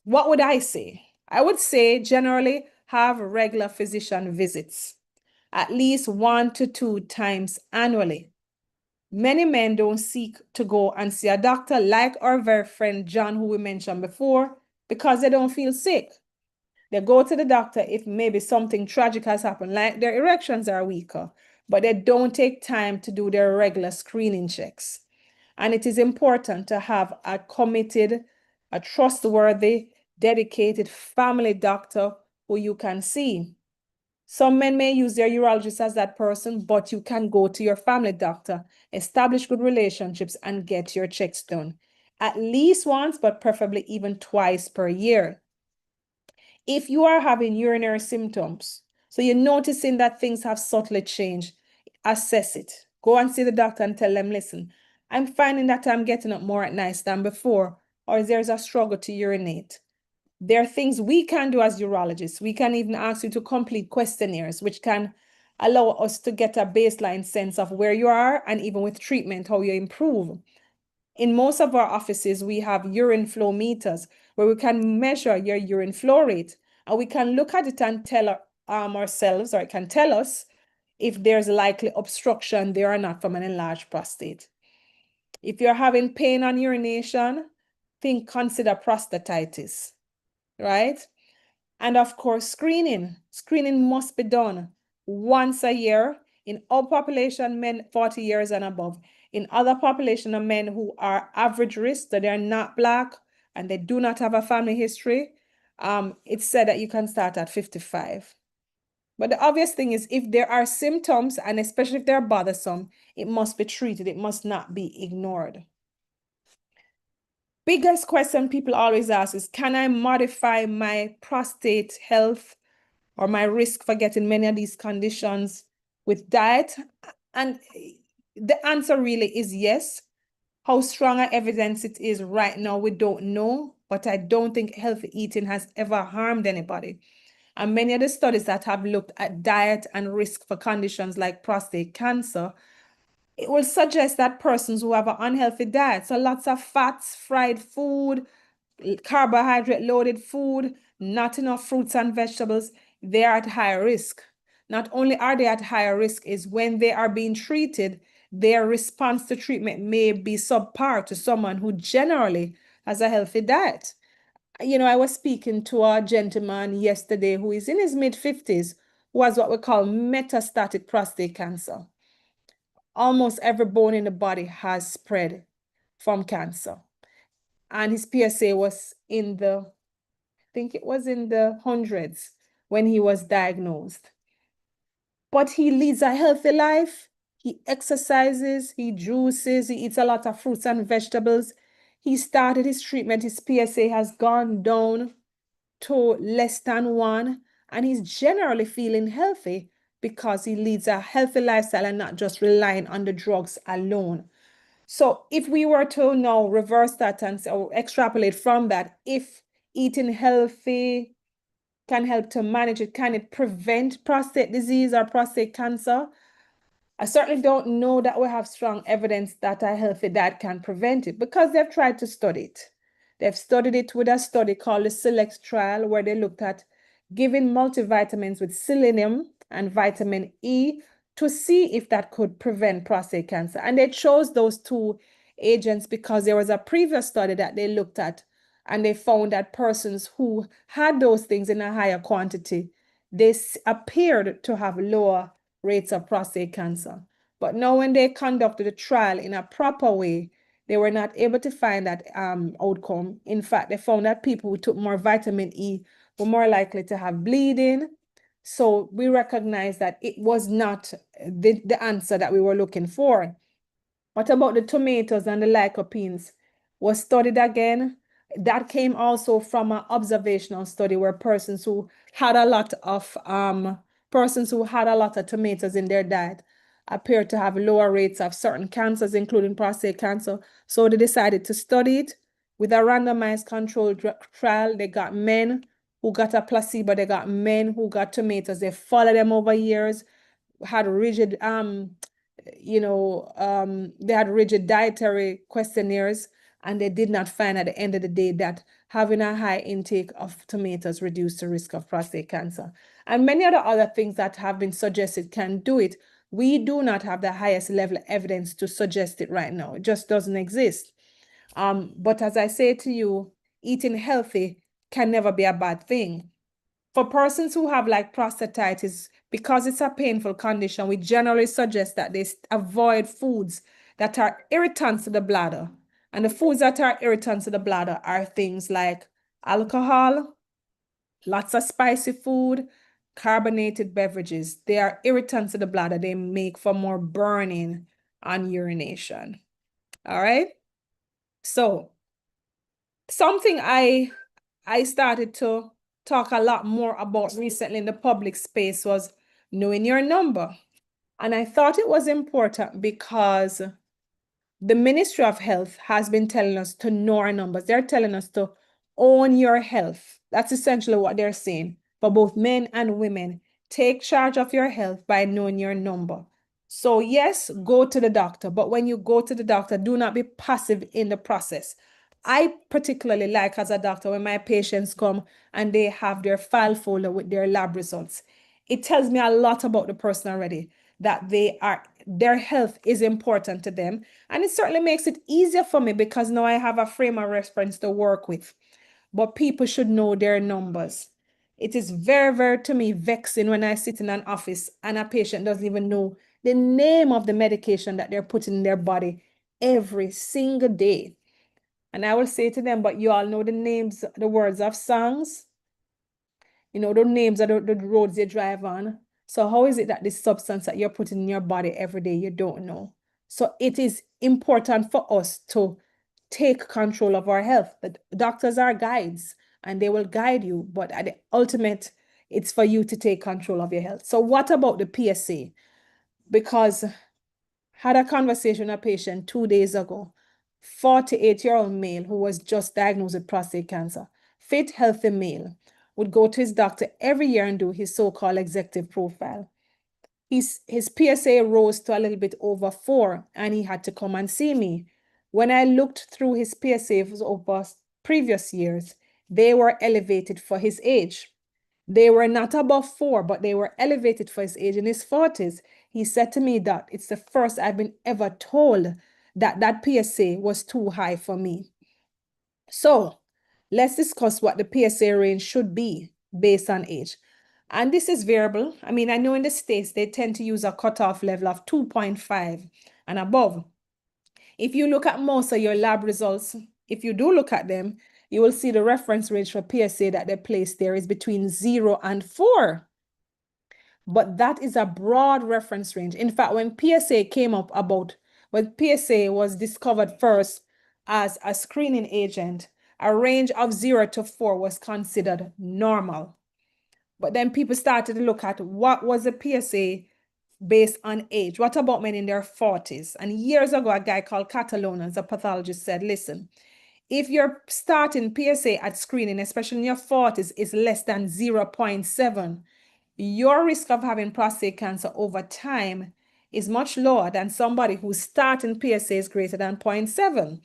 What would I say? I would say generally have regular physician visits, at least 1 to 2 times annually. Many men don't seek to go and see a doctor like our very friend John, who we mentioned before, because they don't feel sick. They go to the doctor if maybe something tragic has happened, like their erections are weaker, but they don't take time to do their regular screening checks. And it is important to have a committed, a trustworthy, dedicated family doctor who you can see. Some men may use their urologist as that person, but you can go to your family doctor, establish good relationships, and get your checks done at least once, but preferably even twice per year. If you are having urinary symptoms, so you're noticing that things have subtly changed, assess it. Go and see the doctor and tell them, listen, I'm finding that I'm getting up more at night than before, or there's a struggle to urinate. There are things we can do as urologists. We can even ask you to complete questionnaires, which can allow us to get a baseline sense of where you are, and even with treatment, how you improve. In most of our offices, we have urine flow meters where we can measure your urine flow rate, and we can look at it and tell ourselves, or it can tell us if there's likely obstruction there or not from an enlarged prostate. If you're having pain on urination, consider prostatitis, right? And of course, screening. Screening must be done once a year in all population, men 40 years and above. In other population of men who are average risk, that they're not Black and they do not have a family history, it's said that you can start at 55. But the obvious thing is, if there are symptoms, and especially if they're bothersome, it must be treated. It must not be ignored. Biggest question people always ask is, can I modify my prostate health or my risk for getting many of these conditions with diet? And the answer really is yes. How strong an evidence it is right now, we don't know, but I don't think healthy eating has ever harmed anybody. And many of the studies that have looked at diet and risk for conditions like prostate cancer it will suggest that persons who have an unhealthy diet, so lots of fats, fried food, carbohydrate loaded food, not enough fruits and vegetables, they are at higher risk. Not only are they at higher risk, is when they are being treated, their response to treatment may be subpar to someone who generally has a healthy diet. You know, I was speaking to a gentleman yesterday who is in his mid-50s, who has what we call metastatic prostate cancer. Almost every bone in the body has spread from cancer. And his PSA was in the, I think it was in the hundreds when he was diagnosed. But he leads a healthy life. He exercises, he juices, he eats a lot of fruits and vegetables. He started his treatment. His PSA has gone down to less than 1, and he's generally feeling healthy because he leads a healthy lifestyle and not just relying on the drugs alone. So if we were to now reverse that and or extrapolate from that, if eating healthy can help to manage it, can it prevent prostate disease or prostate cancer? I certainly don't know that we have strong evidence that a healthy diet can prevent it, because they've tried to study it. They've studied it with a study called the SELECT trial, where they looked at giving multivitamins with selenium and vitamin E to see if that could prevent prostate cancer. And they chose those two agents because there was a previous study that they looked at, and they found that persons who had those things in a higher quantity, they appeared to have lower rates of prostate cancer. But now when they conducted the trial in a proper way, they were not able to find that outcome. In fact, they found that people who took more vitamin E were more likely to have bleeding. So we recognize that it was not the answer that we were looking for. What about the tomatoes and the lycopenes? Was studied again. That came also from an observational study where persons who had a lot of tomatoes in their diet appeared to have lower rates of certain cancers, including prostate cancer. So they decided to study it with a randomized controlled trial. They got men who got a placebo, they got men who got tomatoes. They followed them over years, had rigid they had rigid dietary questionnaires, and they did not find at the end of the day that having a high intake of tomatoes reduced the risk of prostate cancer. And many other things that have been suggested can do it. We do not have the highest level of evidence to suggest it right now. It just doesn't exist. But as I say to you, eating healthy can never be a bad thing. For persons who have like prostatitis, because it's a painful condition, we generally suggest that they avoid foods that are irritants to the bladder. And the foods that are irritants to the bladder are things like alcohol, lots of spicy food, carbonated beverages. They are irritants to the bladder. They make for more burning and urination. All right. So something I started to talk a lot more about recently in the public space was knowing your number. And I thought it was important because the Ministry of Health has been telling us to know our numbers. They're telling us to own your health. That's essentially what they're saying for both men and women. Take charge of your health by knowing your number. So yes, go to the doctor, but when you go to the doctor, do not be passive in the process. I particularly like as a doctor when my patients come and they have their file folder with their lab results. It tells me a lot about the person already, that their health is important to them. And it certainly makes it easier for me because now I have a frame of reference to work with. But people should know their numbers. It is very, very, to me, vexing when I sit in an office and a patient doesn't even know the name of the medication that they're putting in their body every single day. And I will say to them, but you all know the names, the words of songs, the names of the roads they drive on. So how is it that this substance that you're putting in your body every day, you don't know? So it is important for us to take control of our health. The doctors are guides and they will guide you, but at the ultimate, it's for you to take control of your health. So what about the PSA? Because I had a conversation with a patient 2 days ago, 48-year-old male who was just diagnosed with prostate cancer, fit, healthy male, would go to his doctor every year and do his so-called executive profile. his PSA rose to a little bit over 4, and he had to come and see me. When I looked through his PSAs over previous years, they were elevated for his age. They were not above 4, but they were elevated for his age in his 40s. He said to me that it's the first I've been ever told that that PSA was too high for me. So let's discuss what the PSA range should be based on age. And this is variable. I mean, I know in the States, they tend to use a cutoff level of 2.5 and above. If you look at most of your lab results, if you do look at them, you will see the reference range for PSA that they place there is between 0 and 4. But that is a broad reference range. In fact, when PSA came up when PSA was discovered first as a screening agent, a range of 0 to 4 was considered normal. But then people started to look at what was the PSA based on age. What about men in their 40s? And years ago, a guy called Catalonians, a pathologist, said, listen, if your starting PSA at screening, especially in your 40s, is less than 0.7, your risk of having prostate cancer over time is much lower than somebody whose starting PSA is greater than 0.7.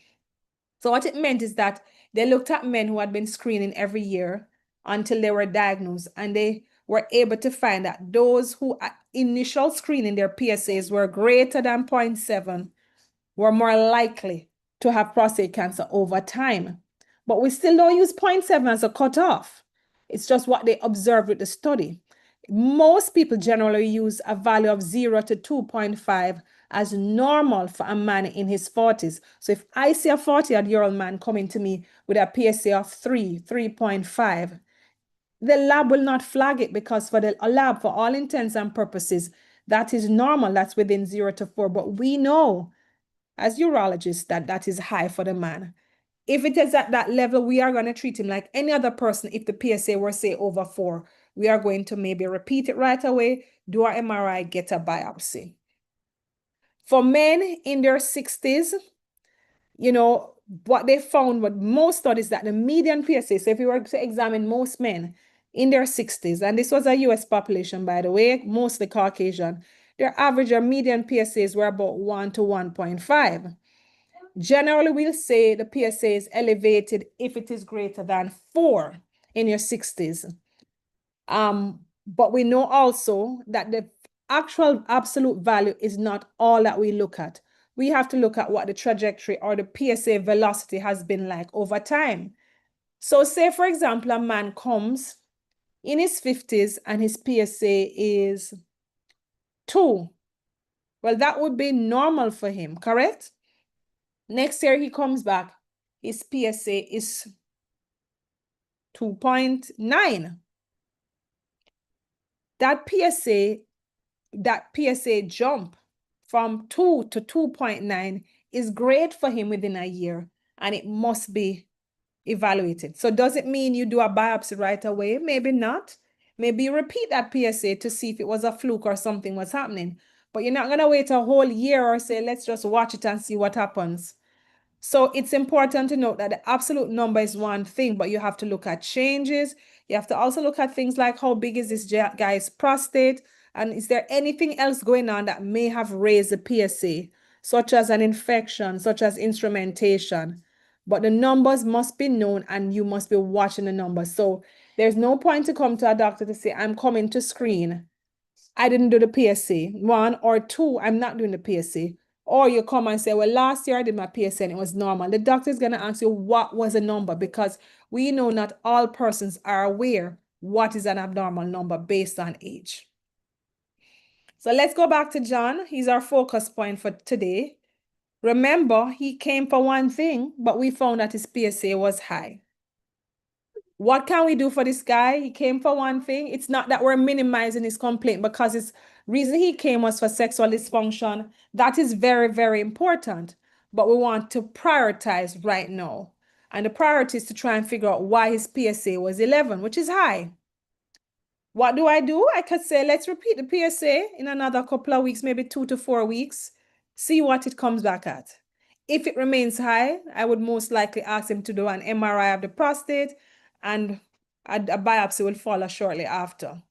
So what it meant is that they looked at men who had been screening every year until they were diagnosed, and they were able to find that those who at initial screening, their PSAs were greater than 0.7 were more likely to have prostate cancer over time. But we still don't use 0.7 as a cutoff. It's just what they observed with the study. Most people generally use a value of 0 to 2.5 as normal for a man in his 40s. So if I see a 40-year-old man coming to me with a PSA of 3.5, the lab will not flag it, because for the lab, for all intents and purposes, that is normal. That's within 0 to 4. But we know as urologists that that is high for the man. If it is at that level, we are going to treat him like any other person. If the PSA were, say, over 4, we are going to maybe repeat it right away, do our MRI, get a biopsy. For men in their 60s, what they found with most studies, that the median PSA, so if you were to examine most men in their 60s, and this was a US population, by the way, mostly Caucasian, their average or median PSAs were about 1 to 1.5. Generally, we'll say the PSA is elevated if it is greater than 4 in your 60s. But we know also that the actual absolute value is not all that we look at. We have to look at what the trajectory or the PSA velocity has been like over time. So say, for example, a man comes in his 50s and his PSA is 2. Well, that would be normal for him, correct? Next year he comes back, his PSA is 2.9. That PSA jump from 2 to 2.9 is great for him within a year, and it must be evaluated. So does it mean you do a biopsy right away? Maybe not. Maybe you repeat that PSA to see if it was a fluke or something was happening. But you're not going to wait a whole year or say, let's just watch it and see what happens. So it's important to note that the absolute number is one thing, but you have to look at changes. You have to also look at things like how big is this guy's prostate, and is there anything else going on that may have raised the PSA, such as an infection, such as instrumentation. But the numbers must be known, and you must be watching the numbers. So there's no point to come to a doctor to say, I'm coming to screen. I didn't do the PSA. 1 or 2, I'm not doing the PSA. Or you come and say, well, last year I did my PSA and it was normal. The doctor is going to ask you what was the number, because we know not all persons are aware what is an abnormal number based on age. So let's go back to John. He's our focus point for today. Remember, he came for one thing, but we found that his PSA was high. What can we do for this guy? He came for one thing. It's not that we're minimizing his complaint, because his reason he came was for sexual dysfunction. That is very, very important. But we want to prioritize right now. And the priority is to try and figure out why his PSA was 11, which is high. What do? I could say, let's repeat the PSA in another couple of weeks, maybe 2 to 4 weeks. See what it comes back at. If it remains high, I would most likely ask him to do an MRI of the prostate, and a biopsy will follow shortly after.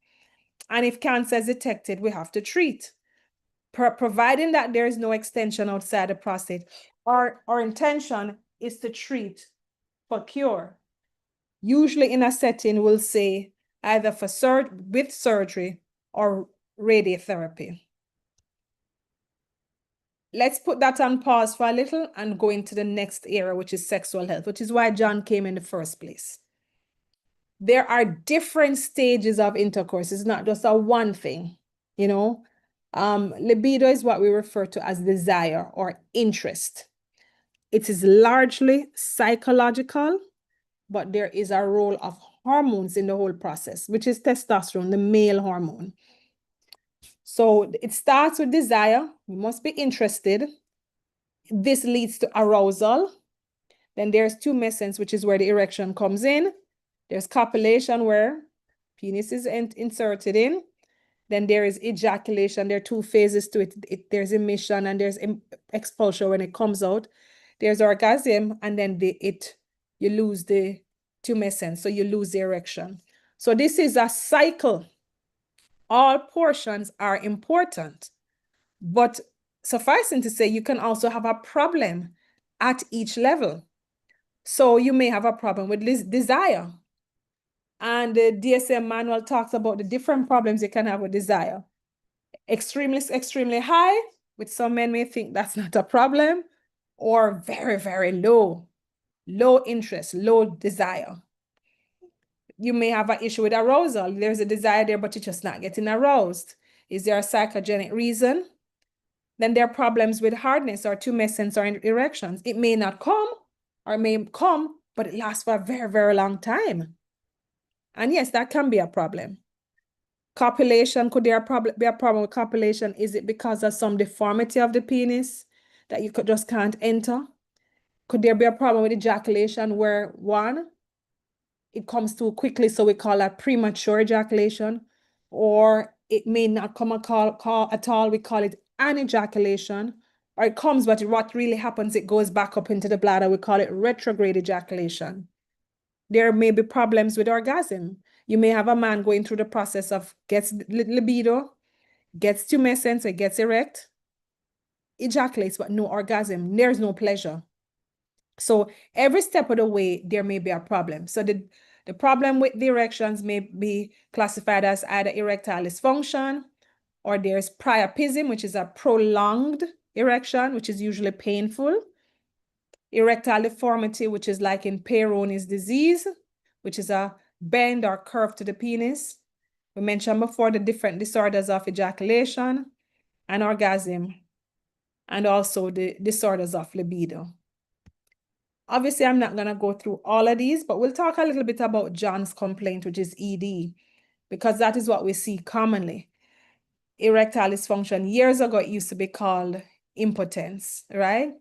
And if cancer is detected, we have to treat. Providing that there is no extension outside the prostate, our intention is to treat for cure. Usually in a setting, we'll say either with surgery or radiotherapy. Let's put that on pause for a little and go into the next area, which is sexual health, which is why John came in the first place. There are different stages of intercourse. It's not just a one thing, you know. Libido is what we refer to as desire or interest. It is largely psychological, but there is a role of hormones in the whole process, which is testosterone, the male hormone. So it starts with desire. You must be interested. This leads to arousal. Then there's tumescence, which is where the erection comes in. There's copulation, where penis is inserted in. Then there is ejaculation. There are two phases to it. There's emission and there's expulsion when it comes out. There's orgasm, and then you lose the tumescence, so you lose the erection. So this is a cycle. All portions are important, but sufficing to say, you can also have a problem at each level. So you may have a problem with desire. And the DSM manual talks about the different problems you can have with desire. Extremely high, which some men may think that's not a problem, or very, very low interest, low desire. You may have an issue with arousal. There's a desire there, but you're just not getting aroused. Is there a psychogenic reason? Then there are problems with hardness or tumescence or erections. It may not come, or it may come, but it lasts for a very, very long time. And yes, that can be a problem. Copulation, could there be a problem with copulation? Is it because of some deformity of the penis that you just can't enter? Could there be a problem with ejaculation where one, it comes too quickly, so we call that premature ejaculation, or it may not come at all, we call it anejaculation, or it comes, but what really happens, it goes back up into the bladder, we call it retrograde ejaculation. There may be problems with orgasm. You may have a man going through the process of gets libido, gets tumescence, or gets erect, ejaculates, but no orgasm. There's no pleasure. So every step of the way, there may be a problem. So the problem with the erections may be classified as either erectile dysfunction, or there's priapism, which is a prolonged erection, which is usually painful. Erectile deformity, which is like in Peyronie's disease, which is a bend or curve to the penis. We mentioned before the different disorders of ejaculation and orgasm, and also the disorders of libido. Obviously, I'm not going to go through all of these, but we'll talk a little bit about John's complaint, which is ED, because that is what we see commonly. Erectile dysfunction. Years ago, it used to be called impotence, right?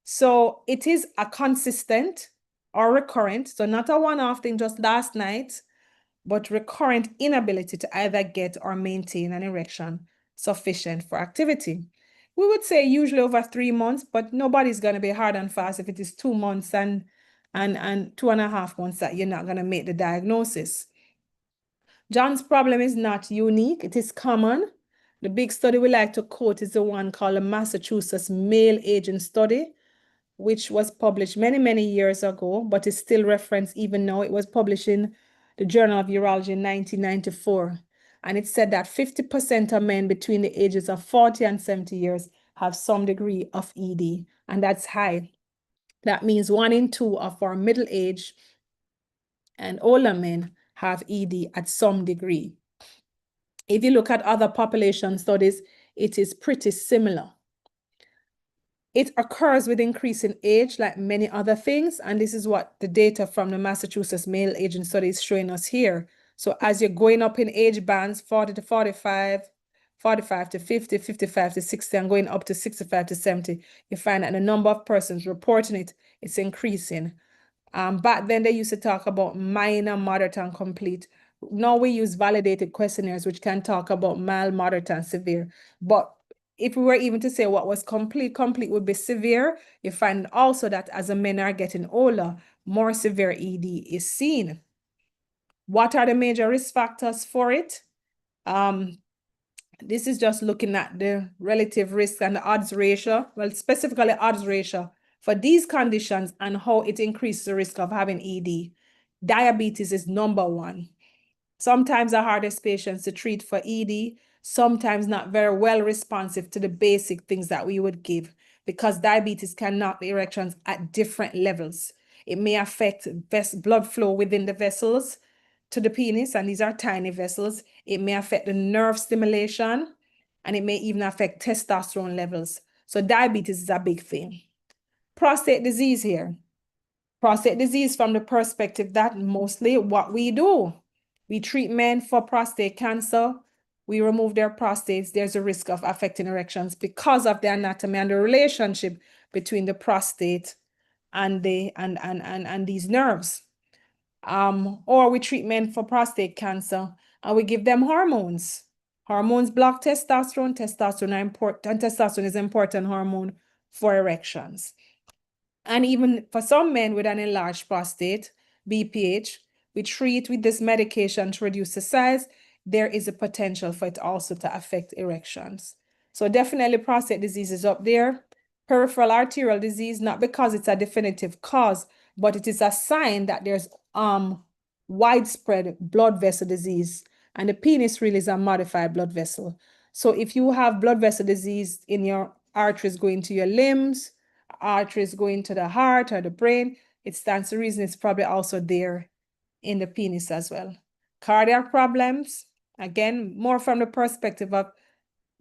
So it is a consistent or recurrent, so not a one-off thing just last night, but recurrent inability to either get or maintain an erection sufficient for activity. We would say usually over 3 months, but nobody's going to be hard and fast if it is 2 months and 2.5 months that you're not going to make the diagnosis. John's problem is not unique. It is common. The big study we like to quote is the one called the Massachusetts Male Aging Study, which was published many, many years ago, but is still referenced even now. It was published in the Journal of Urology in 1994. And it said that 50% of men between the ages of 40 and 70 years have some degree of ED, and that's high. That means 1 in 2 of our middle age and older men have ED at some degree. If you look at other population studies, it is pretty similar. It occurs with increasing age, like many other things, and this is what the data from the Massachusetts Male Aging Study is showing us here. So as you're going up in age bands, 40 to 45, 45 to 50, 55 to 60, and going up to 65 to 70, you find that the number of persons reporting it, it's increasing. Back then, they used to talk about minor, moderate, and complete. Now we use validated questionnaires, which can talk about mild, moderate, and severe. But if we were even to say what was complete would be severe. You find also that as the men are getting older, more severe ED is seen. What are the major risk factors for it? This is just looking at the relative risk and the odds ratio, well, specifically odds ratio for these conditions and how it increases the risk of having ED. Diabetes is number one. Sometimes the hardest patients to treat for ED, sometimes not very well responsive to the basic things that we would give, because diabetes can knock the erections at different levels. It may affect blood flow within the vessels to the penis, and these are tiny vessels. It may affect the nerve stimulation, and it may even affect testosterone levels. So diabetes is a big thing. Prostate disease here. Prostate disease from the perspective that mostly what we do. We treat men for prostate cancer. We remove their prostates. There's a risk of affecting erections because of the anatomy and the relationship between the prostate and these nerves. Or we treat men for prostate cancer and we give them hormones. Hormones block testosterone. Testosterone is an important hormone for erections. And even for some men with an enlarged prostate, BPH, we treat with this medication to reduce the size. There is a potential for it also to affect erections. So definitely prostate disease is up there. Peripheral arterial disease, not because it's a definitive cause, but it is a sign that there's widespread blood vessel disease. And the penis really is a modified blood vessel. So if you have blood vessel disease in your arteries going to your limbs, arteries going to the heart or the brain, it stands to reason it's probably also there in the penis as well. Cardiac problems, again, more from the perspective of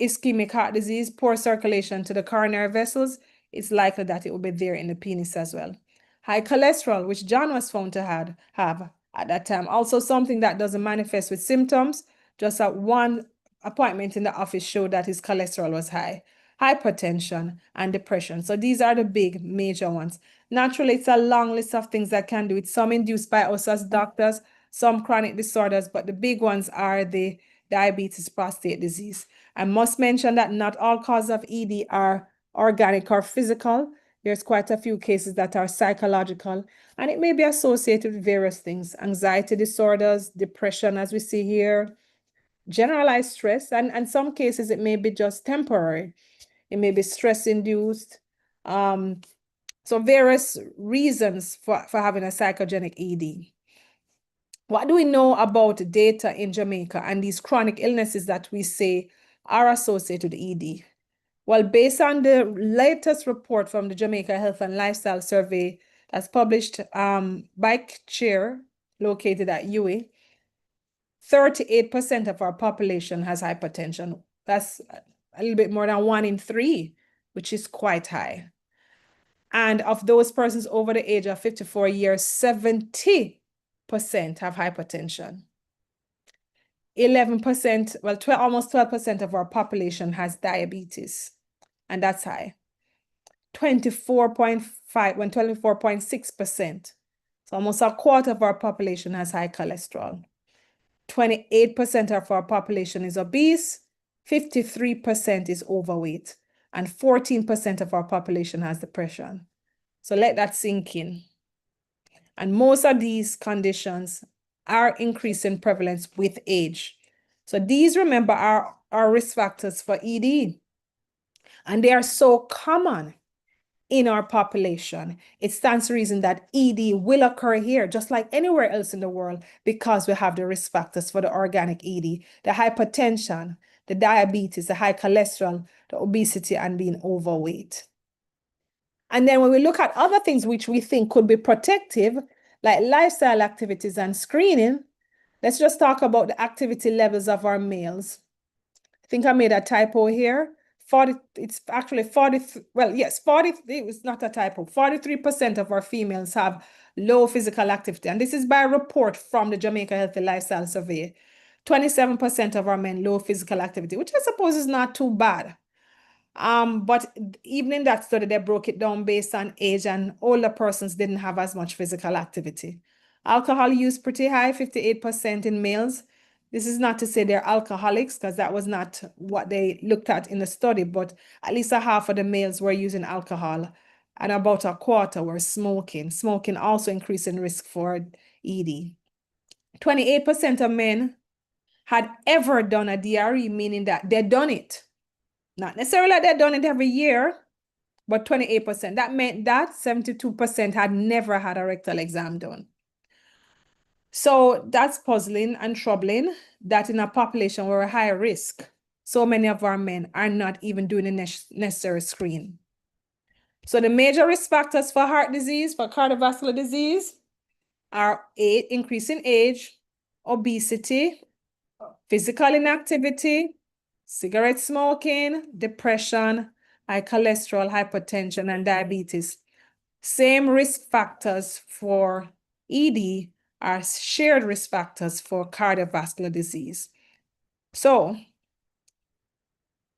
ischemic heart disease, poor circulation to the coronary vessels, it's likely that it will be there in the penis as well. High cholesterol, which John was found to have at that time, also something that doesn't manifest with symptoms, just at one appointment in the office showed that his cholesterol was high. Hypertension and depression. So these are the big major ones. Naturally, it's a long list of things that can do it. Some induced by us as doctors, some chronic disorders, but the big ones are the diabetes, prostate disease. I must mention that not all causes of ED are organic or physical. There's quite a few cases that are psychological, and it may be associated with various things, anxiety disorders, depression, as we see here, generalized stress, and in some cases, it may be just temporary. It may be stress-induced. So various reasons for having a psychogenic ED. What do we know about data in Jamaica and these chronic illnesses that we say are associated with ED? Well, based on the latest report from the Jamaica Health and Lifestyle Survey that's published by CHAIR, located at UWI, 38% of our population has hypertension. That's a little bit more than 1 in 3, which is quite high. And of those persons over the age of 54 years, 70% have hypertension. 11%, well, almost 12% of our population has diabetes, and that's high. 24.6%. So almost a quarter of our population has high cholesterol. 28% of our population is obese, 53% is overweight, and 14% of our population has depression. So let that sink in. And most of these conditions are increasing prevalence with age. So these, remember, are our risk factors for ED. And they are so common in our population. It stands to reason that ED will occur here, just like anywhere else in the world, because we have the risk factors for the organic ED, the hypertension, the diabetes, the high cholesterol, the obesity, and being overweight. And then when we look at other things which we think could be protective, like lifestyle activities and screening, let's just talk about the activity levels of our males. I think I made a typo here. It's actually 40, well, yes, 40, it's not a typo. 43% of our females have low physical activity. And this is by a report from the Jamaica Healthy Lifestyle Survey. 27% of our men, low physical activity, which I suppose is not too bad. But even in that study, they broke it down based on age, and older persons didn't have as much physical activity. Alcohol use pretty high, 58% in males. This is not to say they're alcoholics, because that was not what they looked at in the study, but at least a half of the males were using alcohol and about a quarter were smoking. Smoking also increasing risk for ED. 28% of men had ever done a DRE, meaning that they'd done it. Not necessarily like they'd done it every year, but 28%. That meant that 72% had never had a rectal exam done. So that's puzzling and troubling that in a population where we're high risk, so many of our men are not even doing the necessary screen. So the major risk factors for heart disease, for cardiovascular disease, are increase in age, obesity, physical inactivity, cigarette smoking, depression, high cholesterol, hypertension, and diabetes. Same risk factors for ED are shared risk factors for cardiovascular disease. So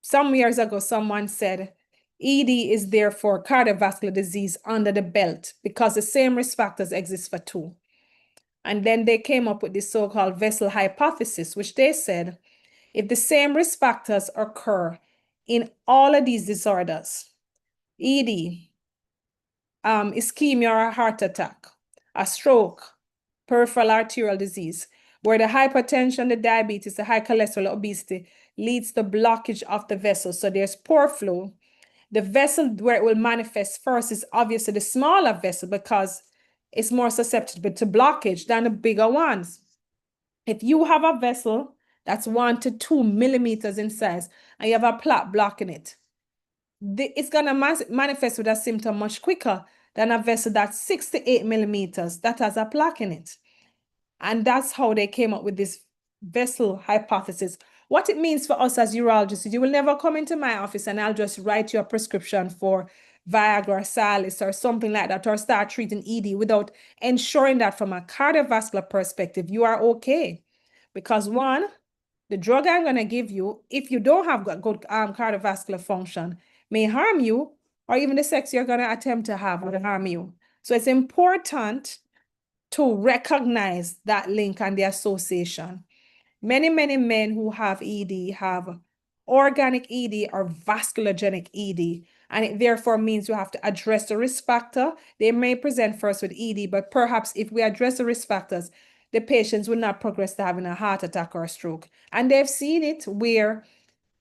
some years ago, someone said, ED is therefore cardiovascular disease under the belt because the same risk factors exist for two. And then they came up with this so-called vessel hypothesis, which they said, if the same risk factors occur in all of these disorders, ED, ischemia or a heart attack, a stroke, peripheral arterial disease, where the hypertension, the diabetes, the high cholesterol, obesity leads to blockage of the vessel. So there's poor flow. The vessel where it will manifest first is obviously the smaller vessel because it's more susceptible to blockage than the bigger ones. If you have a vessel that's 1 to 2 millimeters in size and you have a plaque blocking it, it's going to manifest with a symptom much quicker than a vessel that's 6 to 8 millimeters that has a plaque in it. And that's how they came up with this vessel hypothesis. What it means for us as urologists, you will never come into my office and I'll just write you a prescription for Viagra or Cialis or something like that, or start treating ED without ensuring that from a cardiovascular perspective, you are okay. Because one, the drug I'm going to give you, if you don't have good cardiovascular function, may harm you, or even the sex you're going to attempt to have will harm you. So it's important to recognize that link and the association. Many men who have ED have organic ED or vasculogenic ED, and it therefore means you have to address the risk factor. They may present first with ED, but perhaps if we address the risk factors, the patients will not progress to having a heart attack or a stroke. And they've seen it where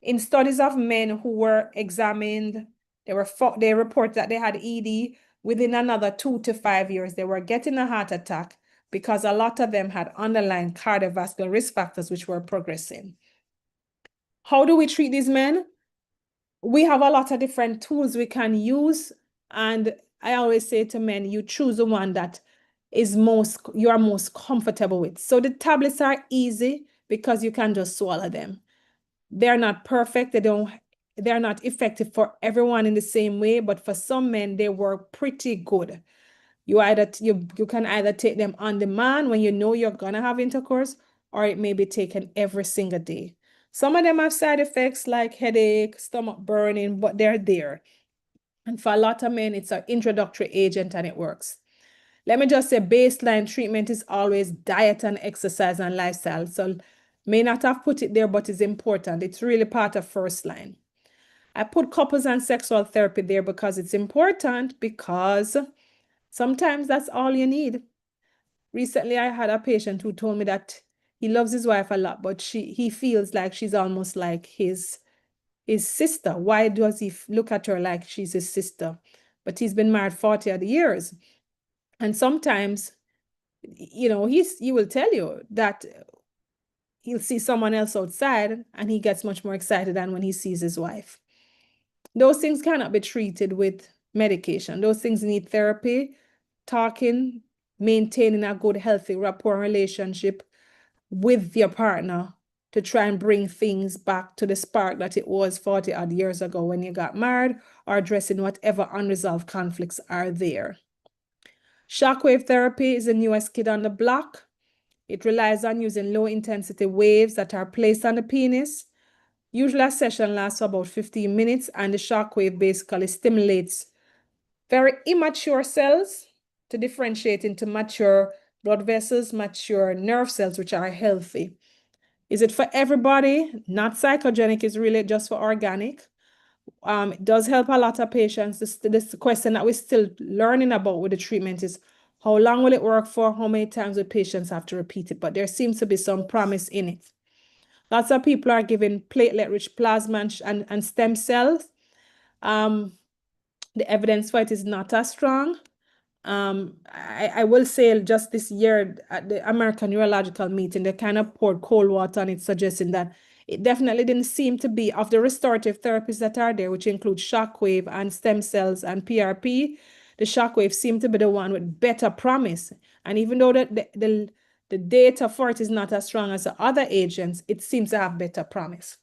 in studies of men who were examined, they report that they had ED within another 2 to 5 years, they were getting a heart attack because a lot of them had underlying cardiovascular risk factors which were progressing. How do we treat these men? We have a lot of different tools we can use. And I always say to men, you choose the one that is you are most comfortable with. So the tablets are easy because you can just swallow them. They're not perfect. They're not effective for everyone in the same way, but for some men, they work pretty good. You can either take them on demand when you know you're gonna have intercourse, or it may be taken every single day. Some of them have side effects like headache, stomach burning, but they're there. And for a lot of men, it's an introductory agent and it works. Let me just say baseline treatment is always diet and exercise and lifestyle. So may not have put it there, but it's important. It's really part of first line. I put couples and sexual therapy there because it's important, because sometimes that's all you need. Recently, I had a patient who told me that he loves his wife a lot, but he feels like she's almost like his sister. Why does he look at her like she's his sister? But he's been married 40 odd years. And sometimes, you know, he will tell you that he'll see someone else outside and he gets much more excited than when he sees his wife. Those things cannot be treated with medication. Those things need therapy, talking, maintaining a good, healthy rapport relationship with your partner to try and bring things back to the spark that it was 40 odd years ago when you got married, or addressing whatever unresolved conflicts are there. Shockwave therapy is the newest kid on the block. It relies on using low intensity waves that are placed on the penis. Usually a session lasts for about 15 minutes, and the shockwave basically stimulates very immature cells to differentiate into mature blood vessels, mature nerve cells, which are healthy. Is it for everybody? Not psychogenic, is really just for organic. It does help a lot of patients. This question that we're still learning about with the treatment is how long will it work for? How many times will patients have to repeat it? But there seems to be some promise in it. Lots of people are given platelet-rich plasma and stem cells. The evidence for it is not as strong. I will say just this year at the American Urological meeting, they kind of poured cold water on it, suggesting that it definitely didn't seem to be, of the restorative therapies that are there, which include shockwave and stem cells and PRP, the shockwave seemed to be the one with better promise. And even though the data for it is not as strong as the other agents, it seems to have better promise.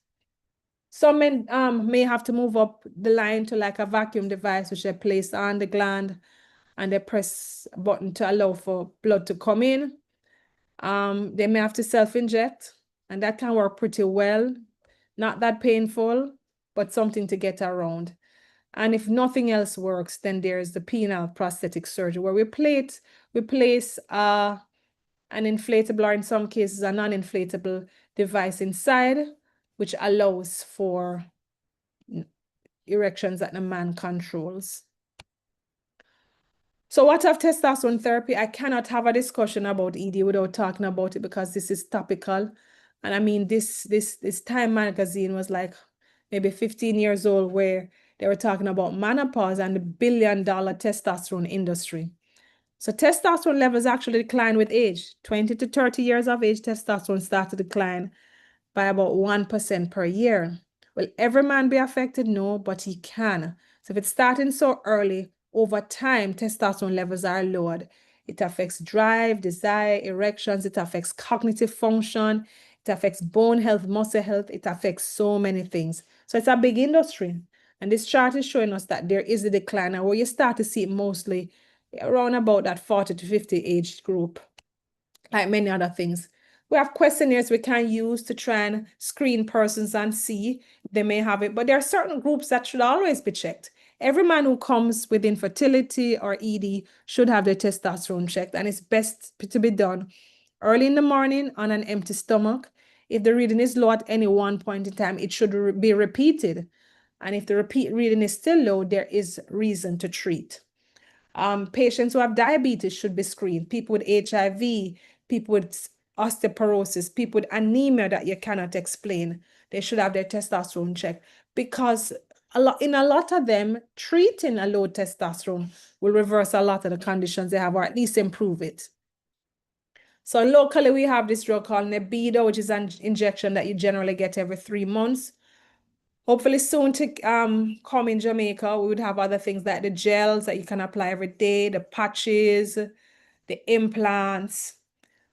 Some men may have to move up the line to like a vacuum device, which they place on the gland and they press a button to allow for blood to come in. They may have to self-inject, and that can work pretty well. Not that painful, but something to get around. And if nothing else works, then there's the penile prosthetic surgery, where we place an inflatable, or in some cases, a non-inflatable device inside, which allows for erections that the man controls. So what of testosterone therapy? I cannot have a discussion about ED without talking about it, because this is topical. And I mean, this Time magazine was like maybe 15 years old, where they were talking about menopause and the billion-dollar testosterone industry. So testosterone levels actually decline with age. 20 to 30 years of age, testosterone starts to decline by about 1% per year. Will every man be affected? No, but he can. So if it's starting so early, over time, testosterone levels are lowered. It affects drive, desire, erections. It affects cognitive function. It affects bone health, muscle health. It affects so many things. So it's a big industry. And this chart is showing us that there is a decline, and where you start to see it mostly around about that 40 to 50 age group, like many other things. We have questionnaires we can use to try and screen persons and see if they may have it, but there are certain groups that should always be checked. Every man who comes with infertility or ED should have their testosterone checked, and it's best to be done early in the morning on an empty stomach. If the reading is low at any one point in time, it should be repeated. And if the repeat reading is still low, there is reason to treat. Patients who have diabetes should be screened. People with HIV, people with osteoporosis, people with anemia that you cannot explain, they should have their testosterone checked, because in a lot of them, treating a low testosterone will reverse a lot of the conditions they have, or at least improve it. So locally, we have this drug called Nebido, which is an injection that you generally get every 3 months. Hopefully soon to come in Jamaica, we would have other things like the gels that you can apply every day, the patches, the implants.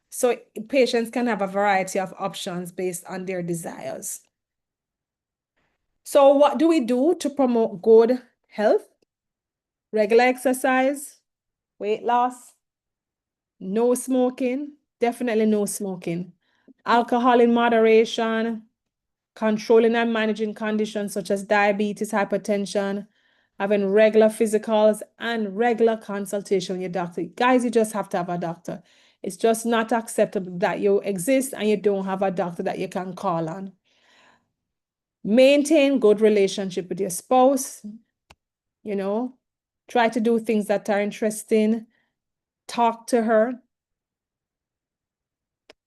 So patients can have a variety of options based on their desires. So what do we do to promote good health? Regular exercise, weight loss, no smoking, definitely no smoking, alcohol in moderation, controlling and managing conditions such as diabetes, hypertension, having regular physicals, and regular consultation with your doctor. Guys, you just have to have a doctor. It's just not acceptable that you exist and you don't have a doctor that you can call on. Maintain good relationship with your spouse. You know, try to do things that are interesting. Talk to her.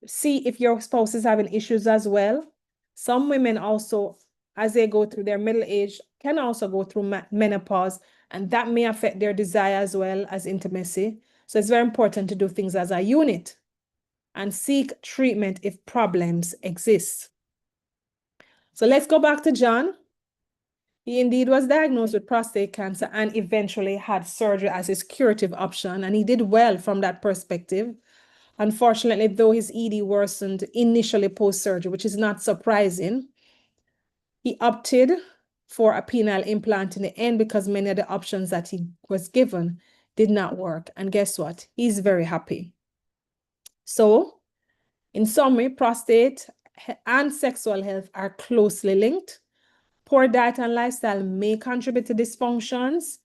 See if your spouse is having issues as well. Some women also, as they go through their middle age, can also go through menopause, and that may affect their desire as well as intimacy. So it's very important to do things as a unit and seek treatment if problems exist. So let's go back to John. He indeed was diagnosed with prostate cancer and eventually had surgery as his curative option, and he did well from that perspective. Unfortunately, though, his ED worsened initially post-surgery, which is not surprising. He opted for a penile implant in the end because many of the options that he was given did not work. And guess what? He's very happy. So, in summary, prostate and sexual health are closely linked. Poor diet and lifestyle may contribute to dysfunctions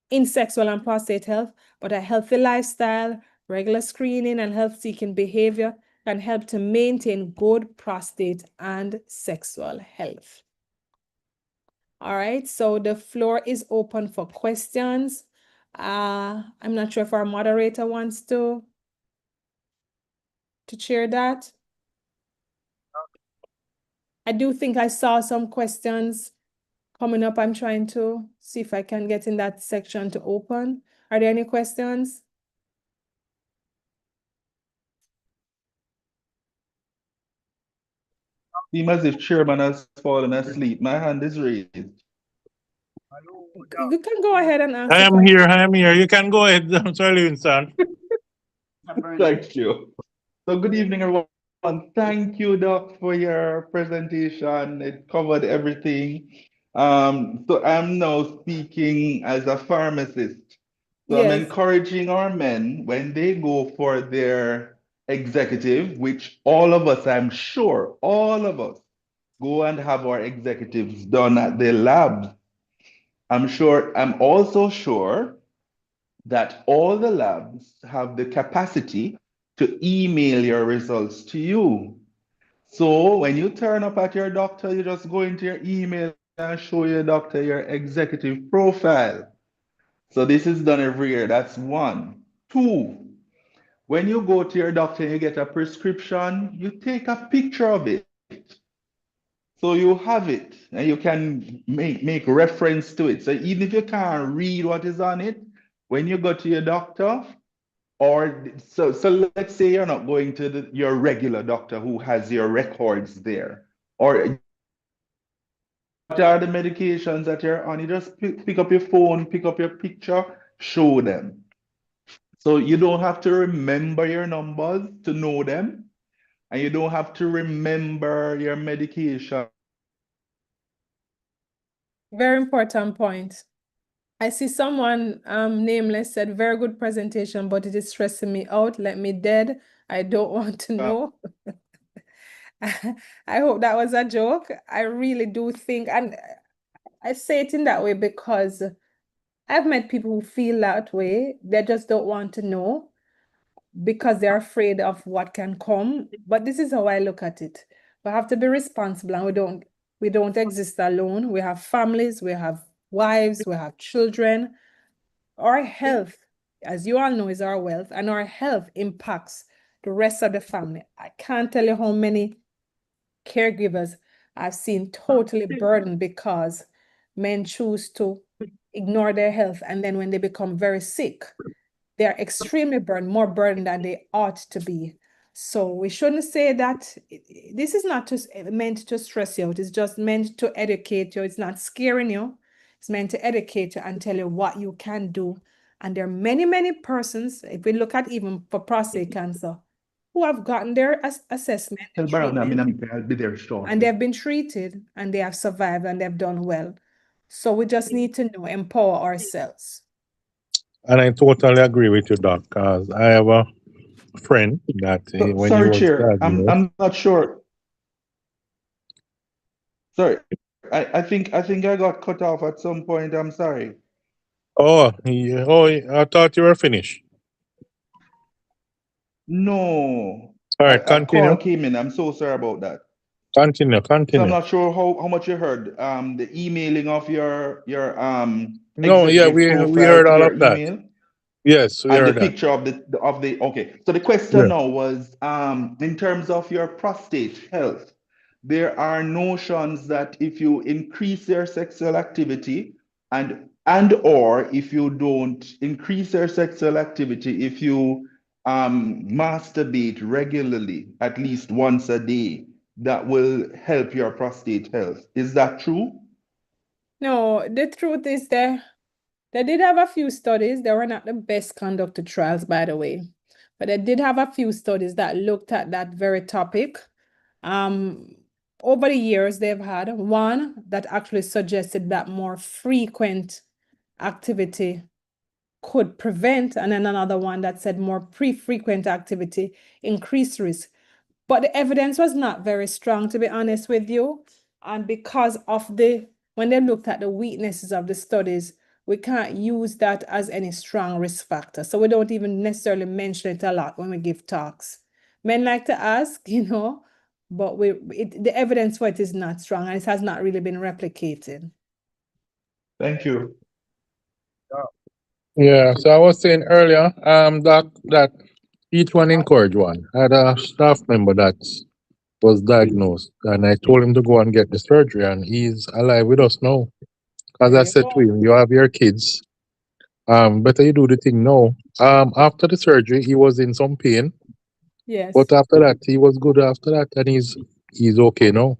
in sexual and prostate health, but a healthy lifestyle, regular screening, and health-seeking behavior can help to maintain good prostate and sexual health. All right, so the floor is open for questions. I'm not sure if our moderator wants to share that. I do think I saw some questions coming up. I'm trying to see if I can get in that section to open. Are there any questions? Seems as if chairman has fallen asleep. My hand is raised. You can go ahead and ask I the am question. here. I am here. You can go ahead, Mr. Livingston. Thank you. So good evening, everyone. Thank you, Doc, for your presentation. It covered everything. So I'm now speaking as a pharmacist. So I'm Yes. encouraging our men when they go for their executive, which all of us, I'm sure, all of us go and have our executives done at the lab. I'm also sure that all the labs have the capacity to email your results to you. So when you turn up at your doctor, you just go into your email and show your doctor your executive profile. So this is done every year. That's one. Two, when you go to your doctor and you get a prescription, you take a picture of it. So you have it and you can make reference to it. So even if you can't read what is on it, when you go to your doctor, or so let's say you're not going to your regular doctor who has your records there, or what are the medications that you're on? You just pick up your phone, pick up your picture, show them. So you don't have to remember your numbers to know them, and you don't have to remember your medication. Very important point. I see someone nameless said, very good presentation, but it is stressing me out. Let me dead. I don't want to know. I hope that was a joke. I really do think, and I say it in that way because I've met people who feel that way. They just don't want to know because they're afraid of what can come. But this is how I look at it. We have to be responsible, and we don't exist alone. We have families, we have wives, we have children. Our health, as you all know, is our wealth, and our health impacts the rest of the family. I can't tell you how many caregivers I've seen totally burdened because men choose to ignore their health, and then when they become very sick, they're extremely burdened, more burdened than they ought to be. So we shouldn't say that this is not just meant to stress you out. It's just meant to educate you. It's not scaring you. It's meant to educate you and tell you what you can do. And there are many, many persons, if we look at even for prostate cancer, who have gotten their assessment Tell and Baron, treatment, I'll be there and shortly. they've been treated and they have survived and they've done well. So we just need to know, empower ourselves. And I totally agree with you, Doc, because I have a friend that when he Sorry, was Chair, diagnosed. I'm not sure. Sorry, I think I got cut off at some point. I'm sorry. I thought you were finished. No, All right, a call continue. came in. I'm so sorry about that. Continue. So I'm Continue. not sure how much you heard. The emailing of your No, yeah, executive we profile heard to all your of that. email. Yes, we And the heard that. picture of the okay. So the question Yeah. now was in terms of your prostate health, there are notions that if you increase your sexual activity and or if you don't increase your sexual activity, if you masturbate regularly at least once a day, that will help your prostate health. Is that true? No, the truth is they did have a few studies. They were not the best conducted trials, by the way, but they did have a few studies that looked at that very topic. Over the years, they've had one that actually suggested that more frequent activity could prevent, and then another one that said more frequent activity increased risk. But the evidence was not very strong, to be honest with you. And because of when they looked at the weaknesses of the studies, we can't use that as any strong risk factor. So we don't even necessarily mention it a lot when we give talks. Men like to ask, but the evidence for it is not strong and it has not really been replicated. Thank you. Yeah, so I was saying earlier, that each one encourage one. I had a staff member that was diagnosed. And I told him to go and get the surgery, and he's alive with us now. As There I you said to go. him, you have your kids. Better you do the thing now. After the surgery, he was in some pain, Yes. but after that, he was good after that, and he's okay now.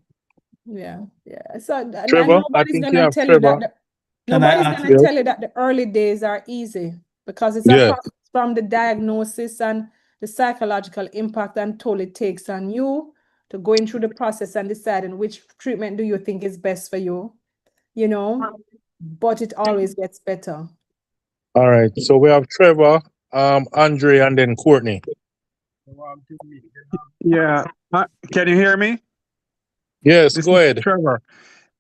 Yeah. Yeah. So and Trevor, I nobody's think you gonna have tell you Trevor. that Can I nobody's ask? gonna Yeah. tell you that the early days are easy because it's a Yes. process from the diagnosis and the psychological impact and toll it takes on you to going through the process and deciding which treatment do you think is best for you, you know, but it always gets better. All right. So we have Trevor, Andre, and then Courtney. Yeah. Can you hear me? Yes, This go is ahead. Trevor.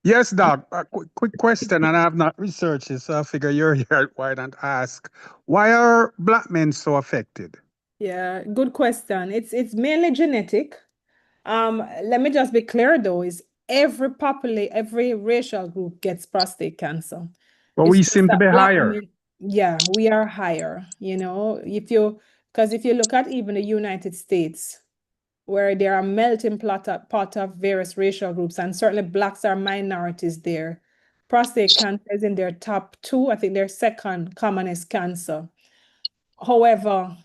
Yes, Doc. A quick question, and I have not researched it, so I figure you're here. Why not ask? Why are black men so affected? Yeah, good question. It's mainly genetic. Let me just be clear though, is every racial group gets prostate cancer. Well, It's we just seem to that be black higher. men, yeah, we are higher, because if you look at even the United States, where there are melting pot of various racial groups, and certainly blacks are minorities there. Prostate cancer is in their top two. I think their second commonest cancer. However,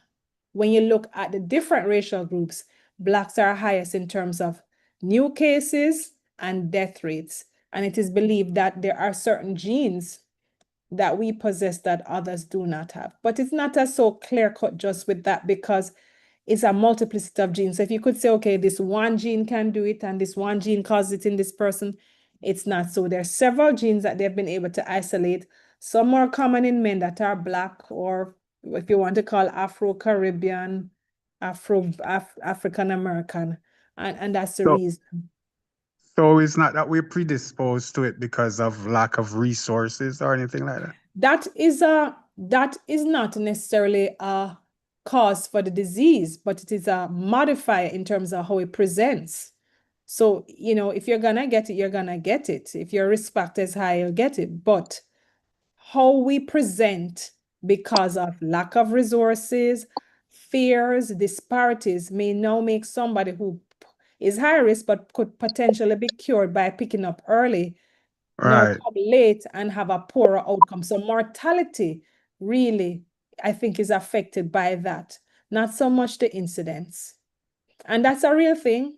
when you look at the different racial groups, blacks are highest in terms of new cases and death rates. And it is believed that there are certain genes that we possess that others do not have. But it's not as so clear cut just with that because it's a multiplicity of genes. So if you could say, okay, this one gene can do it and this one gene causes it in this person, it's not so. There are several genes that they've been able to isolate. Some more common in men that are black, or if you want to call Afro-Caribbean, African American, and that's the So, reason. so it's not that we're predisposed to it because of lack of resources or anything like that. That is not necessarily a cause for the disease, but it is a modifier in terms of how it presents. So, if you're gonna get it, you're gonna get it. If your risk factor is high, you'll get it. But how we present because of lack of resources, fears, disparities may now make somebody who is high risk but could potentially be cured by picking up early now Right. come late and have a poorer outcome. So mortality really, I think, is affected by that, not so much the incidence. And that's a real thing.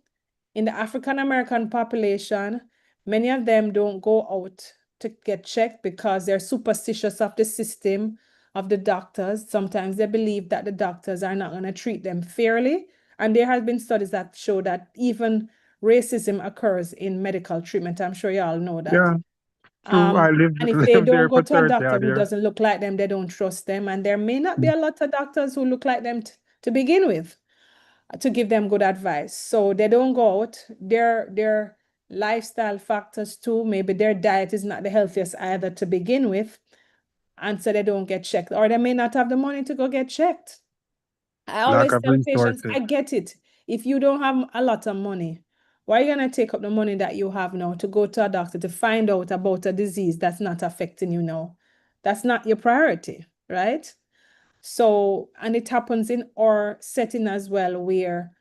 In the African American population, many of them don't go out to get checked because they're superstitious of the system, of the doctors. Sometimes they believe that the doctors are not going to treat them fairly. And there have been studies that show that even racism occurs in medical treatment. I'm sure you all know that. Yeah. True. I And if they lived don't there go for to a 30 doctor odd who years. doesn't look like them, they don't trust them. And there may not be a lot of doctors who look like them to begin with to give them good advice. So they don't go out. Their lifestyle factors too. Maybe their diet is not the healthiest either to begin with. And so they don't get checked. Or they may not have the money to go get checked. I Lack always of tell patients, resources. I get it. If you don't have a lot of money, why are you going to take up the money that you have now to go to a doctor to find out about a disease that's not affecting you now? That's not your priority, right? So, and it happens in our setting as well, where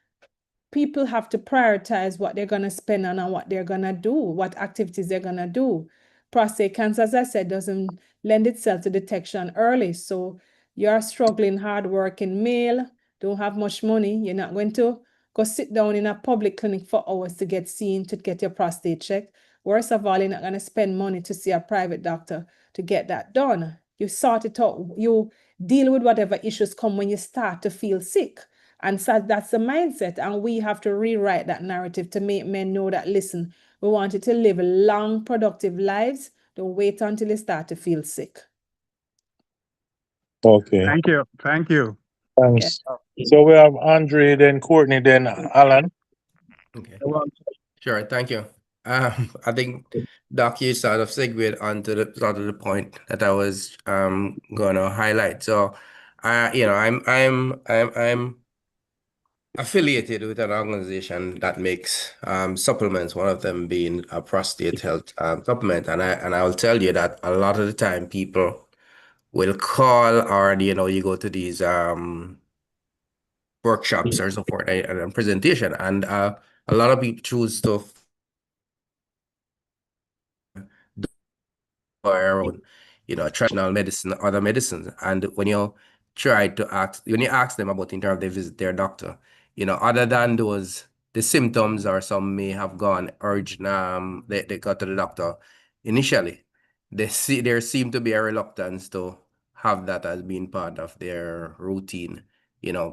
people have to prioritize what they're going to spend on and what they're going to do, what activities they're going to do. Prostate cancer, as I said, doesn't lend itself to detection early. So you're struggling, hardworking male, don't have much money. You're not going to go sit down in a public clinic for hours to get seen, to get your prostate checked. Worst of all, you're not going to spend money to see a private doctor to get that done. You sort it out. You deal with whatever issues come when you start to feel sick. And so that's the mindset. And we have to rewrite that narrative to make men know that, listen, we want you to live long, productive lives. Don't wait until you start to feel sick. Okay. Thank you. Thank you. Thanks. So we have Andre, then Courtney, then Alan. Okay. Sure, thank you. I think Doc, you sort of segued onto the point that I was gonna highlight. So, I'm affiliated with an organization that makes supplements, one of them being a prostate health supplement. And I will tell you that a lot of the time people will call, or you go to these workshops or so forth and presentation, and a lot of people choose to do their own, traditional medicine, other medicines. And when you ask them about in terms they visit their doctor, other than the symptoms or some may have gone urgent, they got to the doctor initially. There seem to be a reluctance to have that as being part of their routine,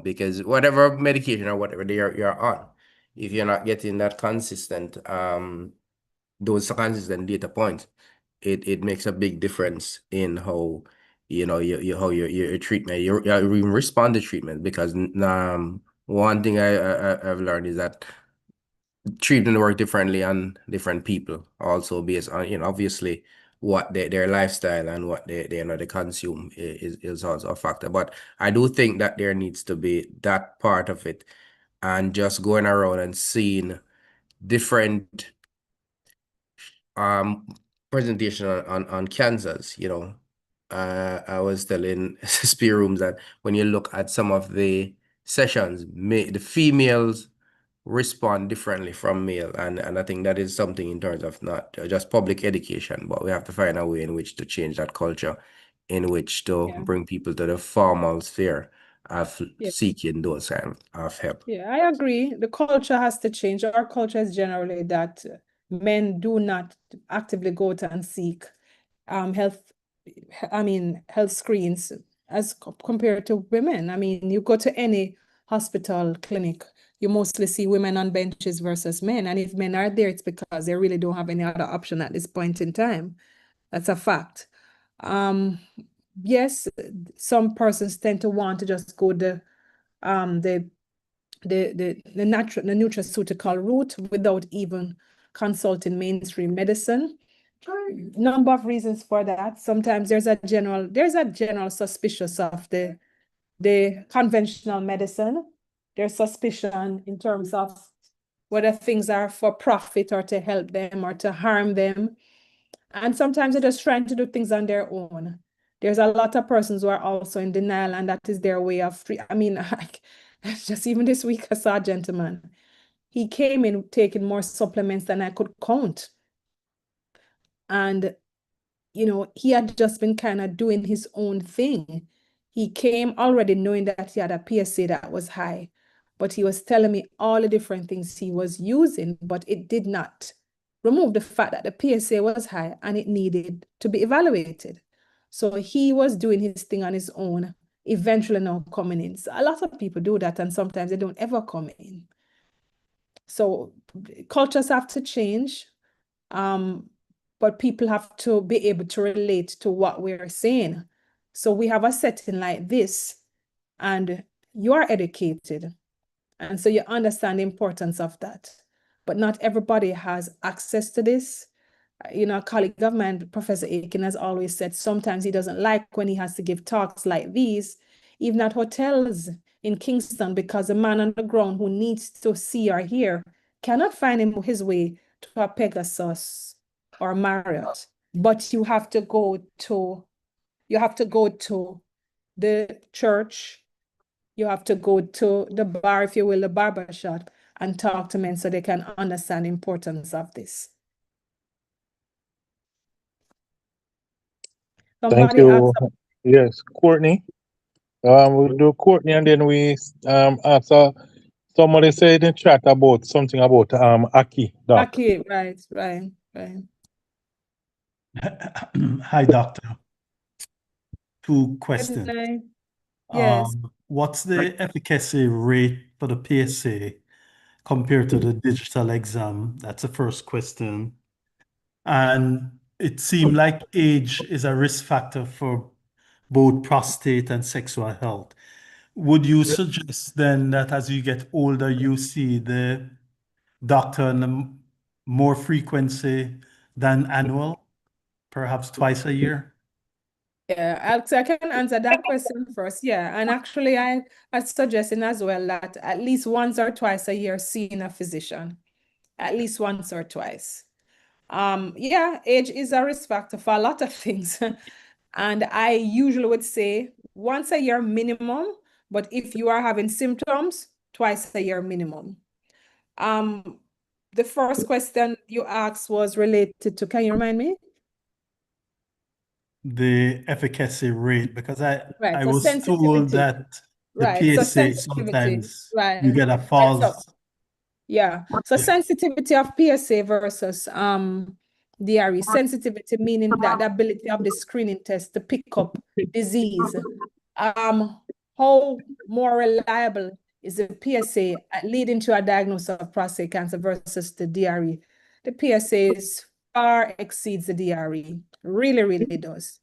because whatever medication or whatever you're on, if you're not getting that those consistent data points, it makes a big difference in how how your treatment you respond to treatment, because one thing I've learned is that treatment work differently on different people, also based on obviously what their lifestyle and what they consume is also a factor. But I do think that there needs to be that part of it, and just going around and seeing different presentation on cancers. I was telling spear rooms that when you look at some of the sessions, the females respond differently from male, and I think that is something in terms of not just public education, but we have to find a way in which to change that culture, in which to bring people to the formal sphere of seeking those kind of help. Yeah, I agree. The culture has to change. Our culture is generally that men do not actively go to and seek health screens as compared to women. I mean, you go to any hospital, clinic, you mostly see women on benches versus men. And if men are there, it's because they really don't have any other option at this point in time. That's a fact. Yes, some persons tend to want to just go the nutraceutical route without even consulting mainstream medicine. Number of reasons for that. Sometimes there's a general suspicion of the conventional medicine. There's suspicion in terms of whether things are for profit or to help them or to harm them. And sometimes they're just trying to do things on their own. There's a lot of persons who are also in denial, and that is their way of just even this week I saw a gentleman. He came in taking more supplements than I could count. And, he had just been kind of doing his own thing. He came already knowing that he had a PSA that was high, but he was telling me all the different things he was using, but it did not remove the fact that the PSA was high and it needed to be evaluated. So he was doing his thing on his own, eventually now coming in. So a lot of people do that, and sometimes they don't ever come in. So cultures have to change, but people have to be able to relate to what we're saying. So we have a setting like this, and you are educated, and so you understand the importance of that. But not everybody has access to this. A colleague of mine, Professor Aiken, has always said sometimes he doesn't like when he has to give talks like these, even at hotels in Kingston, because a man on the ground who needs to see or hear cannot find his way to a Pegasus or Marriott. But you have to go to the church, you have to go to the bar, if you will, the barber shop, and talk to men so they can understand the importance of this. Thank you. Yes, Courtney. We'll do Courtney, and then we ask somebody said in chat about something about Aki. Aki, right. Hi, doctor. 2 questions. Yes. What's the efficacy rate for the PSA compared to the digital exam? That's the first question. And it seemed like age is a risk factor for both prostate and sexual health. Would you suggest then that as you get older, you see the doctor in more frequency than annual, perhaps twice a year? Yeah, I can answer that question first. Yeah, and actually I suggesting as well that at least once or twice a year seeing a physician, at least once or twice. Yeah, age is a risk factor for a lot of things. And I usually would say once a year minimum, but if you are having symptoms, twice a year minimum. the first question you asked was related to, can you remind me? The efficacy rate, because I Right, so was told sensitivity. that the Right, so PSA sensitivity. sometimes Right, you get a right. false. Yeah. So Yeah. sensitivity of PSA versus DRE. Sensitivity meaning that the ability of the screening test to pick up disease. How more reliable is the PSA leading to a diagnosis of prostate cancer versus the DRE? The PSA is far exceeds the DRE. Really, really does.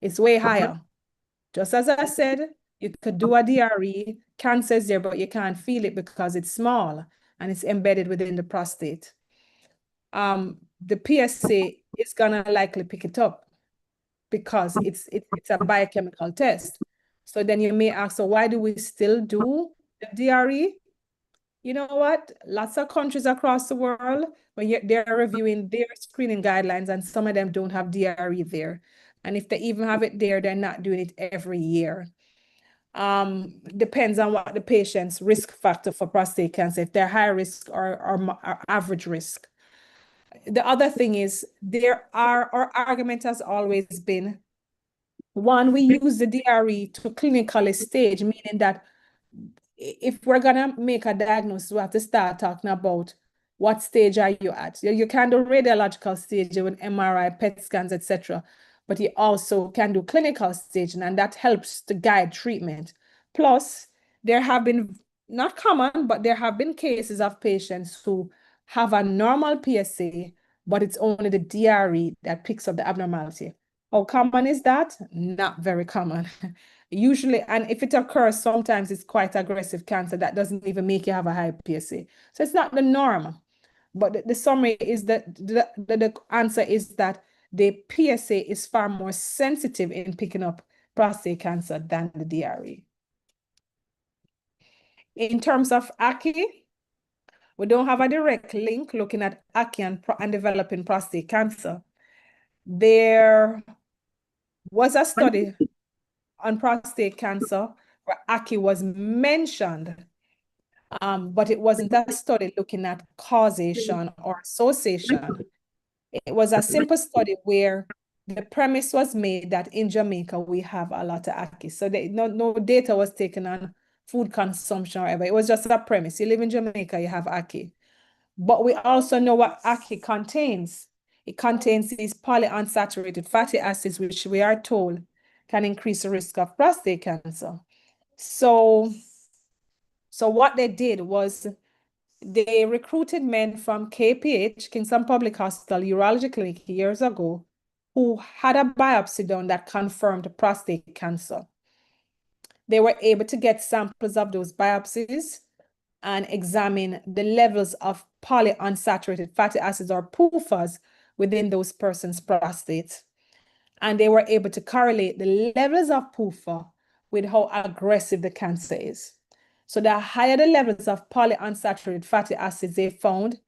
It's way higher. Just as I said, you could do a DRE, cancer is there, but you can't feel it because it's small and it's embedded within the prostate. The PSA is gonna likely pick it up because it's a biochemical test. So then you may ask, so why do we still do the DRE? You know what? Lots of countries across the world, when they're reviewing their screening guidelines, and some of them don't have DRE there. And if they even have it there, they're not doing it every year. Depends on what the patient's risk factor for prostate cancer, if they're high risk or average risk. The other thing is our argument has always been, one, we use the DRE to clinically stage, meaning that if we're gonna make a diagnosis, we have to start talking about what stage are you at. You can do radiological stage with MRI, PET scans, etc. But you also can do clinical staging, and that helps to guide treatment. Plus, there have been, not common, but there have been cases of patients who have a normal PSA, but it's only the DRE that picks up the abnormality. How common is that? Not very common. Usually, and if it occurs, sometimes it's quite aggressive cancer that doesn't even make you have a high PSA. So it's not the norm. But the summary is that the answer is that the PSA is far more sensitive in picking up prostate cancer than the DRE. In terms of ACI, we don't have a direct link looking at ACI and developing prostate cancer. There was a study on prostate cancer where ACI was mentioned, but it wasn't a study looking at causation or association. It was a simple study where the premise was made that in Jamaica, we have a lot of ACI. So no data was taken on food consumption or whatever. It was just a premise. You live in Jamaica, you have ACI. But we also know what ACI contains. It contains these polyunsaturated fatty acids, which we are told can increase the risk of prostate cancer. So what they did was they recruited men from KPH, Kingston Public Hospital Urology Clinic, years ago, who had a biopsy done that confirmed prostate cancer. They were able to get samples of those biopsies and examine the levels of polyunsaturated fatty acids, or PUFAs, within those persons' prostates. And they were able to correlate the levels of PUFA with how aggressive the cancer is. So the higher the levels of polyunsaturated fatty acids they found,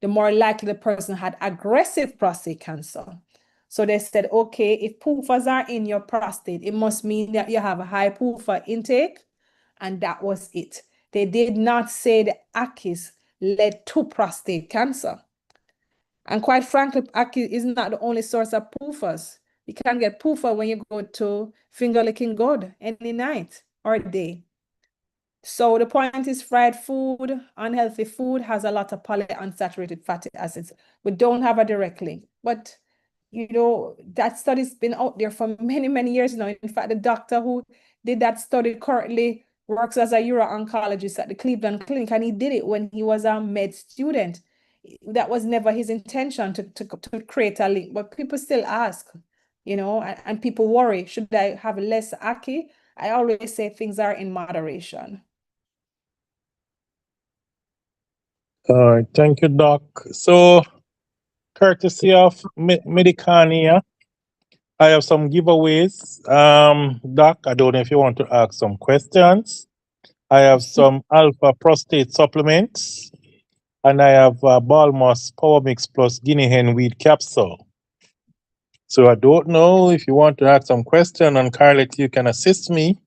the more likely the person had aggressive prostate cancer. So they said, okay, if PUFAs are in your prostate, it must mean that you have a high PUFA intake, and that was it. They did not say the ACIs led to prostate cancer. And quite frankly, ACI is not the only source of PUFAs. You can get PUFA when you go to finger licking good any night or day. So the point is, fried food, unhealthy food has a lot of polyunsaturated fatty acids. We don't have a direct link, but that study's been out there for many, many years now. In fact, the doctor who did that study currently works as a uro-oncologist at the Cleveland Clinic, and he did it when he was a med student. That was never his intention to create a link, but people still ask, and people worry, should I have less ACI? I always say things are in moderation. All right, thank you, Doc. So, courtesy of Medicania, I have some giveaways. Doc, I don't know if you want to ask some questions. I have some Alpha Prostate supplements, and I have Balmus Power Mix Plus Guinea Hen Weed Capsule. So I don't know if you want to ask some question, and Carlet, you can assist me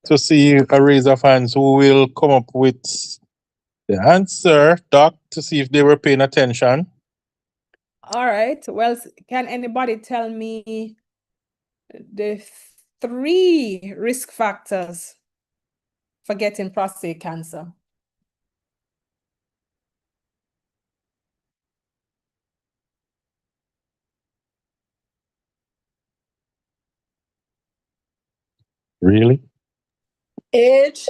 to see a raise of hands who will come up with The answer, Doc, to see if they were paying attention. All right. Well, can anybody tell me the 3 risk factors for getting prostate cancer? Really? Age,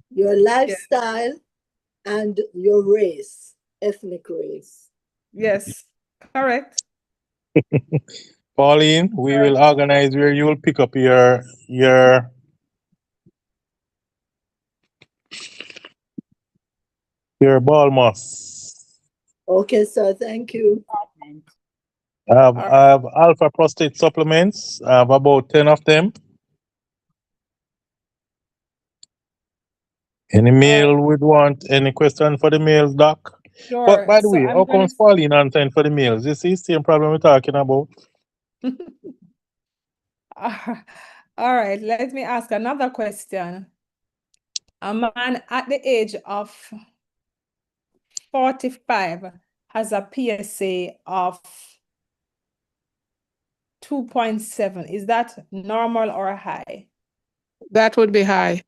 your lifestyle, and your race, ethnic race. Yes, correct. Pauline, we will organize where you will pick up your ball moss. Okay, sir, thank you. I have alpha prostate supplements. I have about 10 of them. Any male would want any question for the males, Doc? Sure. But by the So way, I'm how gonna comes Pauline answering for the males? This is the same problem we're talking about. All right, let me ask another question. A man at the age of 45 has a PSA of 2.7. Is that normal or high? That would be high.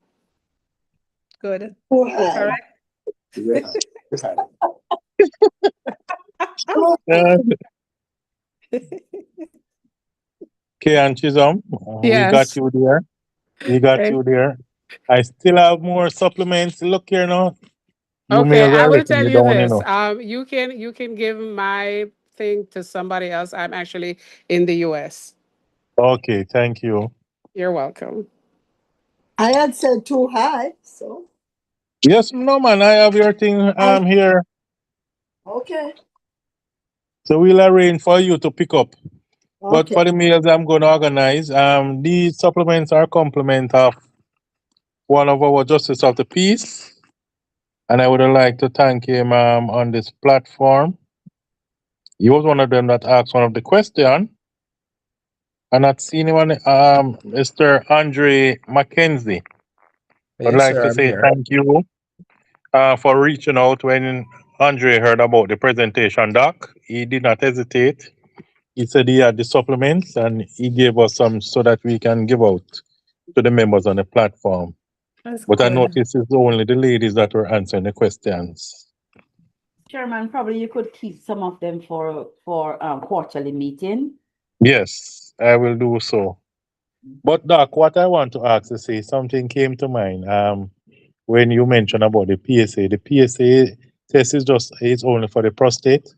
Good. Too high. Correct. Okay, and Chisholm, we got Yes. you there. We got Okay. you there. I still have more supplements. Look here now. You Okay, males I are will letting tell me you down, you this. know. You can give my thing to somebody else. I'm actually in the US. Okay, thank you. You're welcome. I had said too high, so Yes, no man, I have your thing here. okay. So we'll arrange for you to pick up. But Okay. for the meals I'm going to organize, these supplements are complement of one of our justice of the peace. And I would like to thank him on this platform. He was one of them that asked one of the question. And I've seen him on Mr. Andre Mackenzie. I'd Yes, like sir, to I'm say here. thank you for reaching out when Andre heard about the presentation, Doc. He did not hesitate. He said he had the supplements and he gave us some so that we can give out to the members on the platform. That's But I good. noticed it's only the ladies that were answering the questions. Chairman, probably you could keep some of them for quarterly meeting. Yes, I will do so. But Doc, what I want to ask is, say something came to mind. When you mentioned about the PSA, the PSA test is only for the prostate.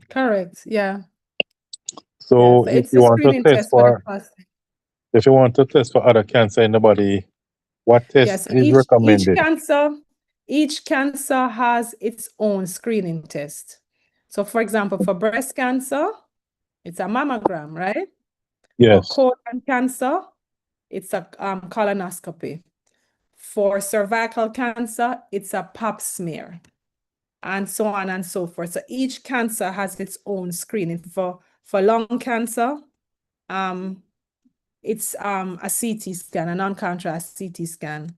Correct. Yeah. So So if it's you a want to screening test test for the for prostate. if you want to test for other cancer in the body, what test Yes, is each recommended? cancer has its own screening test. So for example, for breast cancer, it's a mammogram, right? For Yes. colon cancer, it's a colonoscopy. For cervical cancer, it's a pap smear, and so on and so forth. So each cancer has its own screening. For lung cancer, it's a CT scan, a non-contrast CT scan.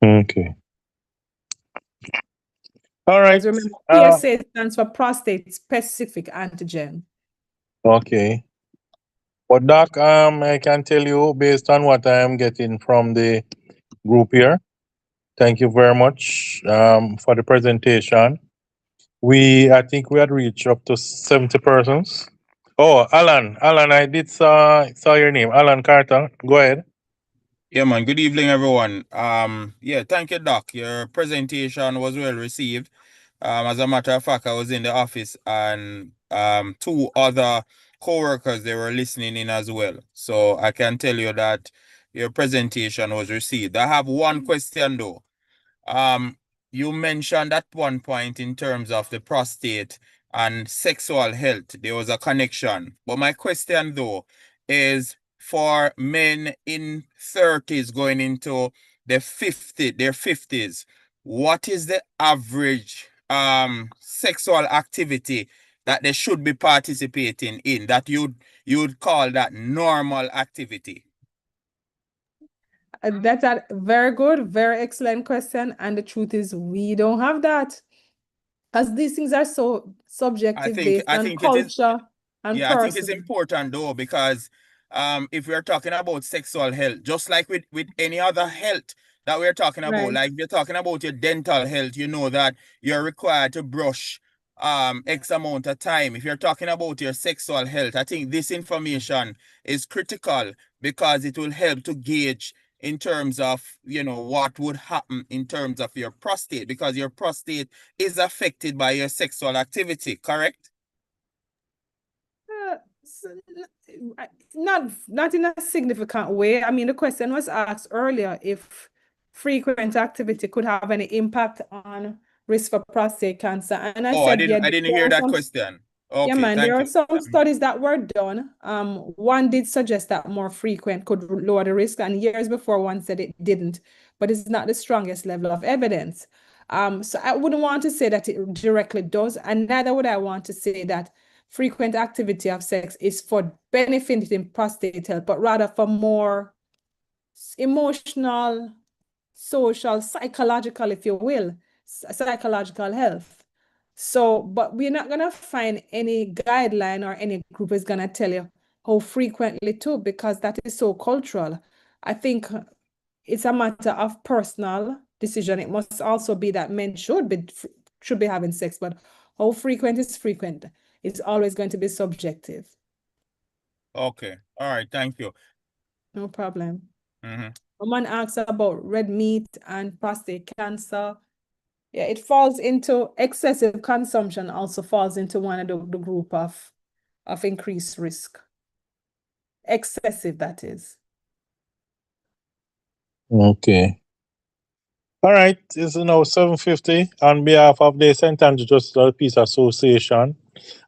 Okay. All right. Because remember, PSA stands for prostate specific antigen. Okay. But Doc, I can tell you based on what I am getting from the group here. Thank you very much for the presentation. I think we had reached up to 70 persons. Oh, Alan, I did saw your name, Alan Carter. Go ahead. Yeah, man. Good evening, everyone. Yeah, thank you, Doc. Your presentation was well received. As a matter of fact, I was in the office and 2 other co-workers, they were listening in as well. So I can tell you that your presentation was received. I have one question though. You mentioned at one point in terms of the prostate and sexual health, there was a connection. But my question though is for men in 30s going into their 50s, what is the average sexual activity that they should be participating in that you'd call that normal activity? That's a very good, very excellent question. And the truth is, we don't have that. Because these things are so subjective based I on think it is. culture and Yeah, I think it's person. important though, because if we're talking about sexual health, just like with any other health that we're talking about, Right. like if you're talking about your dental health, you know that you're required to brush X amount of time. If you're talking about your sexual health, I think this information is critical because it will help to gauge in terms of, you know, what would happen in terms of your prostate, because your prostate is affected by your sexual activity, correct? Not in a significant way. I mean, the question was asked earlier if frequent activity could have any impact on risk for prostate cancer. And I Oh, said, yeah, I didn't there hear are that some, question. yeah, Okay, man, there thank are you. some studies that were done. One did suggest that more frequent could lower the risk, and years before one said it didn't, but it's not the strongest level of evidence. So I wouldn't want to say that it directly does, and neither would I want to say that frequent activity of sex is for benefiting prostate health, but rather for more emotional, social, psychological, if you will, psychological health. So, but we're not going to find any guideline or any group is going to tell you how frequently to, because that is so cultural. I think it's a matter of personal decision. It must also be that men should be having sex, but how frequent is frequent? It's always going to be subjective. Okay. All right. Thank you. No problem. Someone asks about red meat and prostate cancer. Yeah, it falls into excessive consumption, also falls into one of the group of increased risk. Excessive, that is. Okay. All right, it's now 7:50. On behalf of the St. Andrew Justice Peace Association,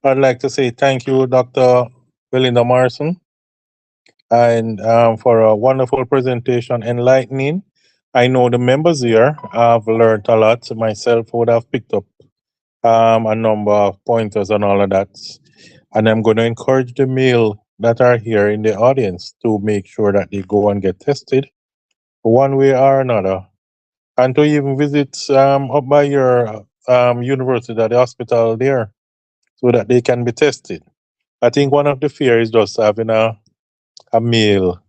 I'd like to say thank you, Dr. Belinda Morrison, and for a wonderful presentation, enlightening. I know the members here have learned a lot. Myself would have picked up a number of pointers and all of that. And I'm going to encourage the male that are here in the audience to make sure that they go and get tested one way or another, and to even visit up by your university at the hospital there so that they can be tested. I think one of the fears is just having a male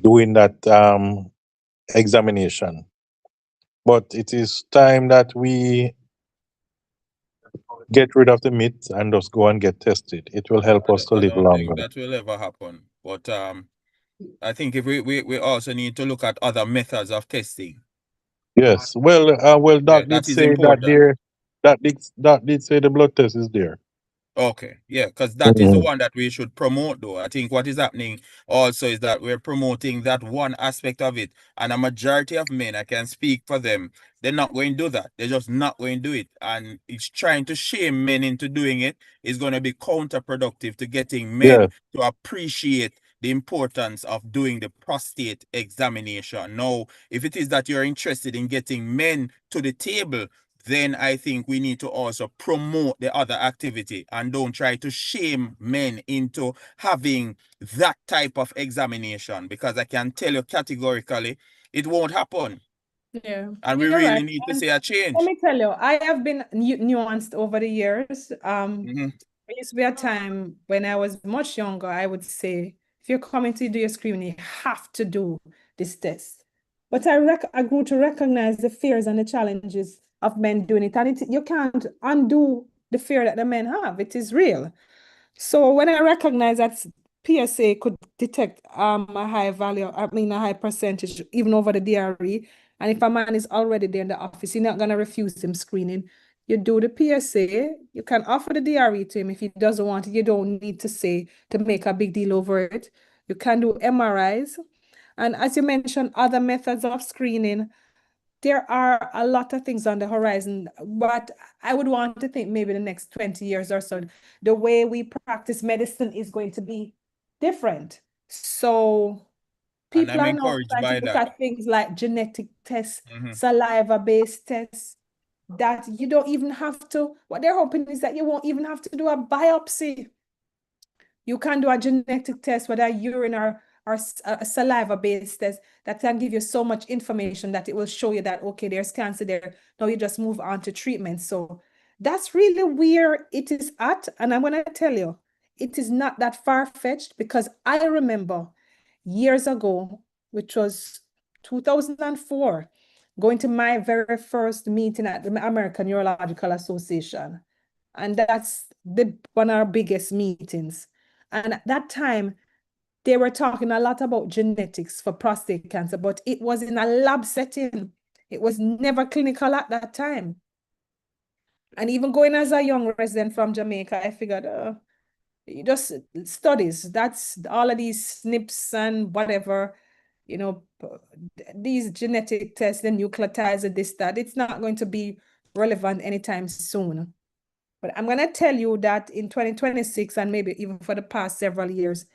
doing that examination. But it is time that we get rid of the myth and just go and get tested. It will help us to I live don't think longer. that will ever happen. But I think if we also need to look at other methods of testing. Yes. Well, Doc Yeah, did that is say that important. Doc did say the blood test is there. Okay, yeah, because that is the one that we should promote, though. I think what is happening also is that we're promoting that one aspect of it, and a majority of men, I can speak for them, they're not going to do that. They're just not going to do it, and it's trying to shame men into doing it is going to be counterproductive to getting men Yeah. to appreciate the importance of doing the prostate examination. Now, if it is that you're interested in getting men to the table, then I think we need to also promote the other activity and don't try to shame men into having that type of examination, because I can tell you categorically it won't happen. Yeah, And we you're really right. need to And see a change. let me tell you, I have been nuanced over the years. Mhm. There used to be a time when I was much younger, I would say, if you're coming to do your screening, you have to do this test. But I grew to recognize the fears and the challenges of men doing it. And you can't undo the fear that the men have. It is real. So when I recognize that PSA could detect a high value, a high percentage, even over the DRE, and if a man is already there in the office, you're not going to refuse him screening. You do the PSA, you can offer the DRE to him. If he doesn't want it, you don't need to make a big deal over it. You can do MRIs. And as you mentioned, other methods of screening, there are a lot of things on the horizon, but I would want to think maybe the next 20 years or so, the way we practice medicine is going to be different. So And people I'm are now encouraged trying to by look that. at things like genetic tests, Mhm. saliva-based tests, that you don't even have to, what they're hoping is that you won't even have to do a biopsy. You can do a genetic test, whether urine or or a saliva-based test that can give you so much information that it will show you that, okay, there's cancer there. Now you just move on to treatment. So that's really where it is at. And I'm going to tell you, it is not that far-fetched, because I remember years ago, which was 2004, going to my very first meeting at the American Urological Association. And that's one of our biggest meetings. And at that time, they were talking a lot about genetics for prostate cancer, but it was in a lab setting. It was never clinical at that time. And even going as a young resident from Jamaica, I figured, just studies, that's all of these SNPs and whatever, these genetic tests, the nucleotides, this, that, it's not going to be relevant anytime soon. But I'm going to tell you that in 2026, and maybe even for the past several years,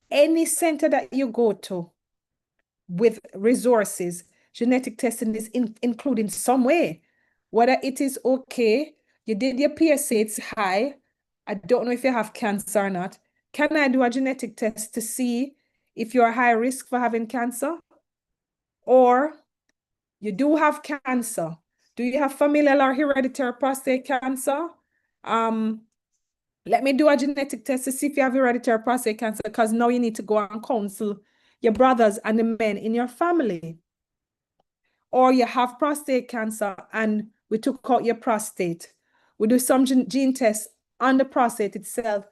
any center that you go to with resources, genetic testing is included in some way. Whether it is okay, you did your PSA, it's high, I don't know if you have cancer or not. Can I do a genetic test to see if you're high risk for having cancer? Or you do have cancer. Do you have familial or hereditary prostate cancer? Let me do a genetic test to see if you have hereditary prostate cancer, because now you need to go and counsel your brothers and the men in your family. Or you have prostate cancer and we took out your prostate. We do some gene tests on the prostate itself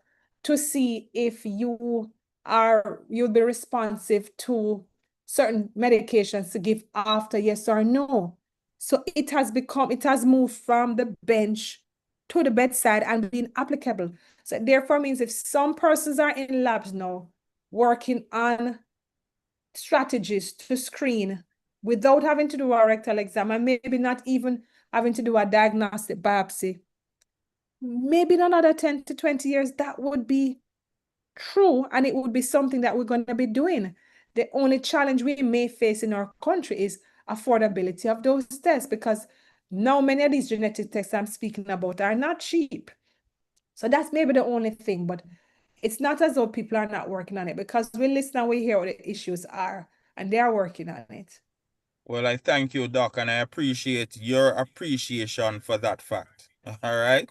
to see if you'll be responsive to certain medications to give after, yes or no. So it has moved from the bench to the bedside and being applicable. So therefore means if some persons are in labs now working on strategies to screen without having to do a rectal exam, and maybe not even having to do a diagnostic biopsy, maybe in another 10 to 20 years, that would be true, and it would be something that we're going to be doing. The only challenge we may face in our country is affordability of those tests, because now many of these genetic tests I'm speaking about are not cheap. So that's maybe the only thing, but it's not as though people are not working on it, because we listen and we hear what the issues are, and they are working on it. Well, I thank you, Doc, and I appreciate your appreciation for that fact. All right?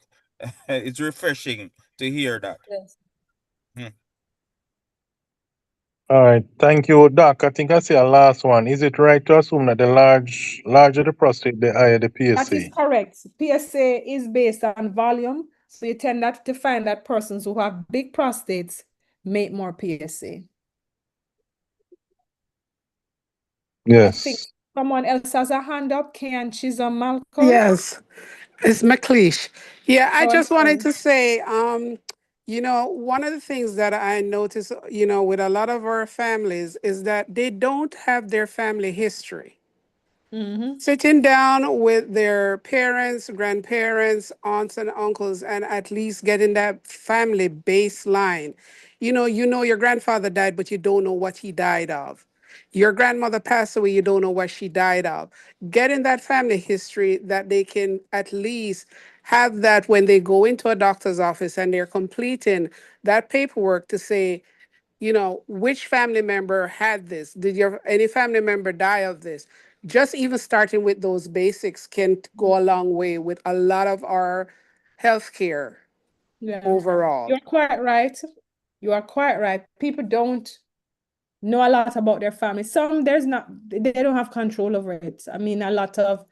It's refreshing to hear that. Yes. All right. Thank you, Doc. I think I see a last one. Is it right to assume that the larger the prostate, the higher the That is PSA? correct. PSA is based on volume. So you tend to find that persons who have big prostates make more PSA. I think Yes. someone else has a hand up. Can Chisholm Malcolm? Yes, it's McLeish. Yeah, I Go just wanted ahead. to say, one of the things that I notice, with a lot of our families is that they don't have their family history. Sitting down with their parents, grandparents, aunts and uncles, and at least getting that family baseline. Your grandfather died, but you don't know what he died of. Your grandmother passed away, you don't know what she died of. Getting that family history that they can at least have that when they go into a doctor's office and they're completing that paperwork to say, which family member had this? Did any family member die of this? Just even starting with those basics can go a long way with a lot of our healthcare overall. You're quite right. You are quite right. People don't know a lot about their family. They don't have control over it. I mean, a lot of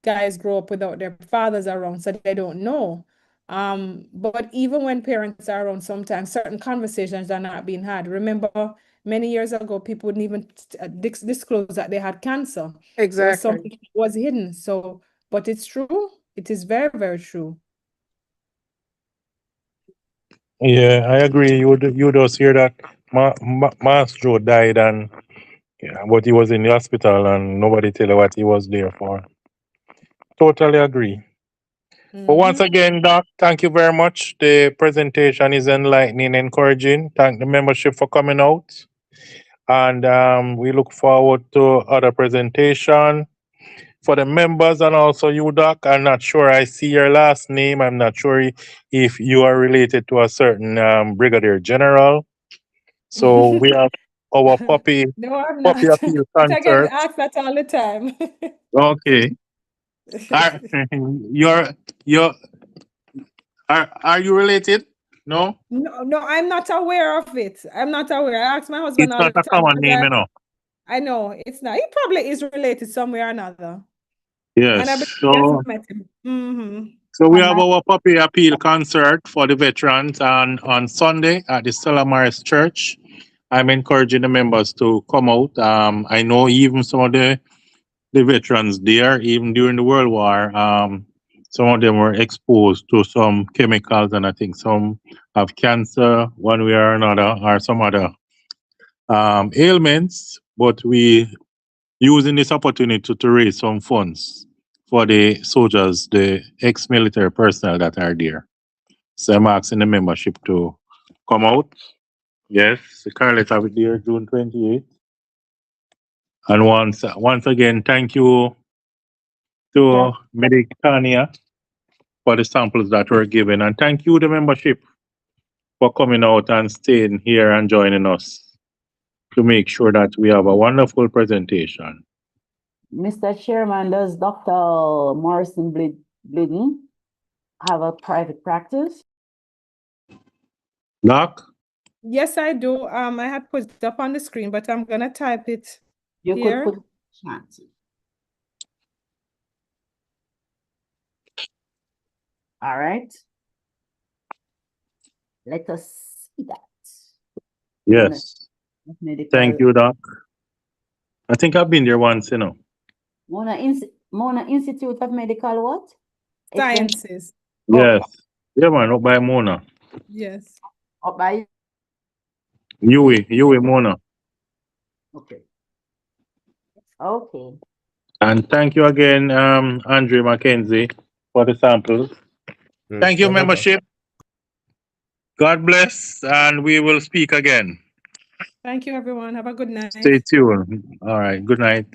guys grow up without their fathers around, so they don't know. But even when parents are around, sometimes certain conversations are not being had. Remember, many years ago, people wouldn't even disclose that they had cancer. It was something that was hidden. So, but it's true. It is very, very true. Yeah, I agree. You just hear that Mastro died, and but he was in the hospital and nobody tell you what he was there for. Totally agree. But once again, Doc, thank you very much. The presentation is enlightening, encouraging. Thank the membership for coming out. And we look forward to other presentation for the members and also you, Doc. I'm not sure I see your last name. I'm not sure if you are related to a certain brigadier general. So we are our puppy No, I'm puppy not. appeal But I get concert. asked that all the time. Okay. Are you're are you related? No? No, I'm not aware of it. I'm not aware. I ask my husband It's all not the a time common name, because you know. I know it's not. He probably is related somewhere or another. And I Yes. believe he has So met him. Mm-hmm. so we And have my our puppy appeal concert for the veterans on Sunday at the Stella Maris Church. I'm encouraging the members to come out. I know even some of the veterans there, even during the World War, some of them were exposed to some chemicals, and I think some have cancer one way or another, or some other ailments. But we using this opportunity to raise some funds for the soldiers, the ex-military personnel that are there. So I'm asking the membership to come out. Yes, the Scarlet have it there June 28th. And once again, thank you to Medic Tanya for the samples that were given. And thank you, the membership, for coming out and staying here and joining us to make sure that we have a wonderful presentation. Mr. Chairman, does Dr. Morrison-Blidgen have a private practice? Doc? Yes, I do. I had put it up on the screen, but I'm gonna type it You here. could put chat. All right. Let us see that. Yes. Medical. Thank you, Doc. I think I've been there once, you know. Mona Institute of Medical what? Sciences. Yes. Yeah, man, up by Mona. Yes. Up by Yui Mona. okay. Okay. And thank you again, Andre Mackenzie, for the samples. Thank you, membership. God bless, and we will speak again. Thank you, everyone. Have a good night. Stay tuned. All right. Good night.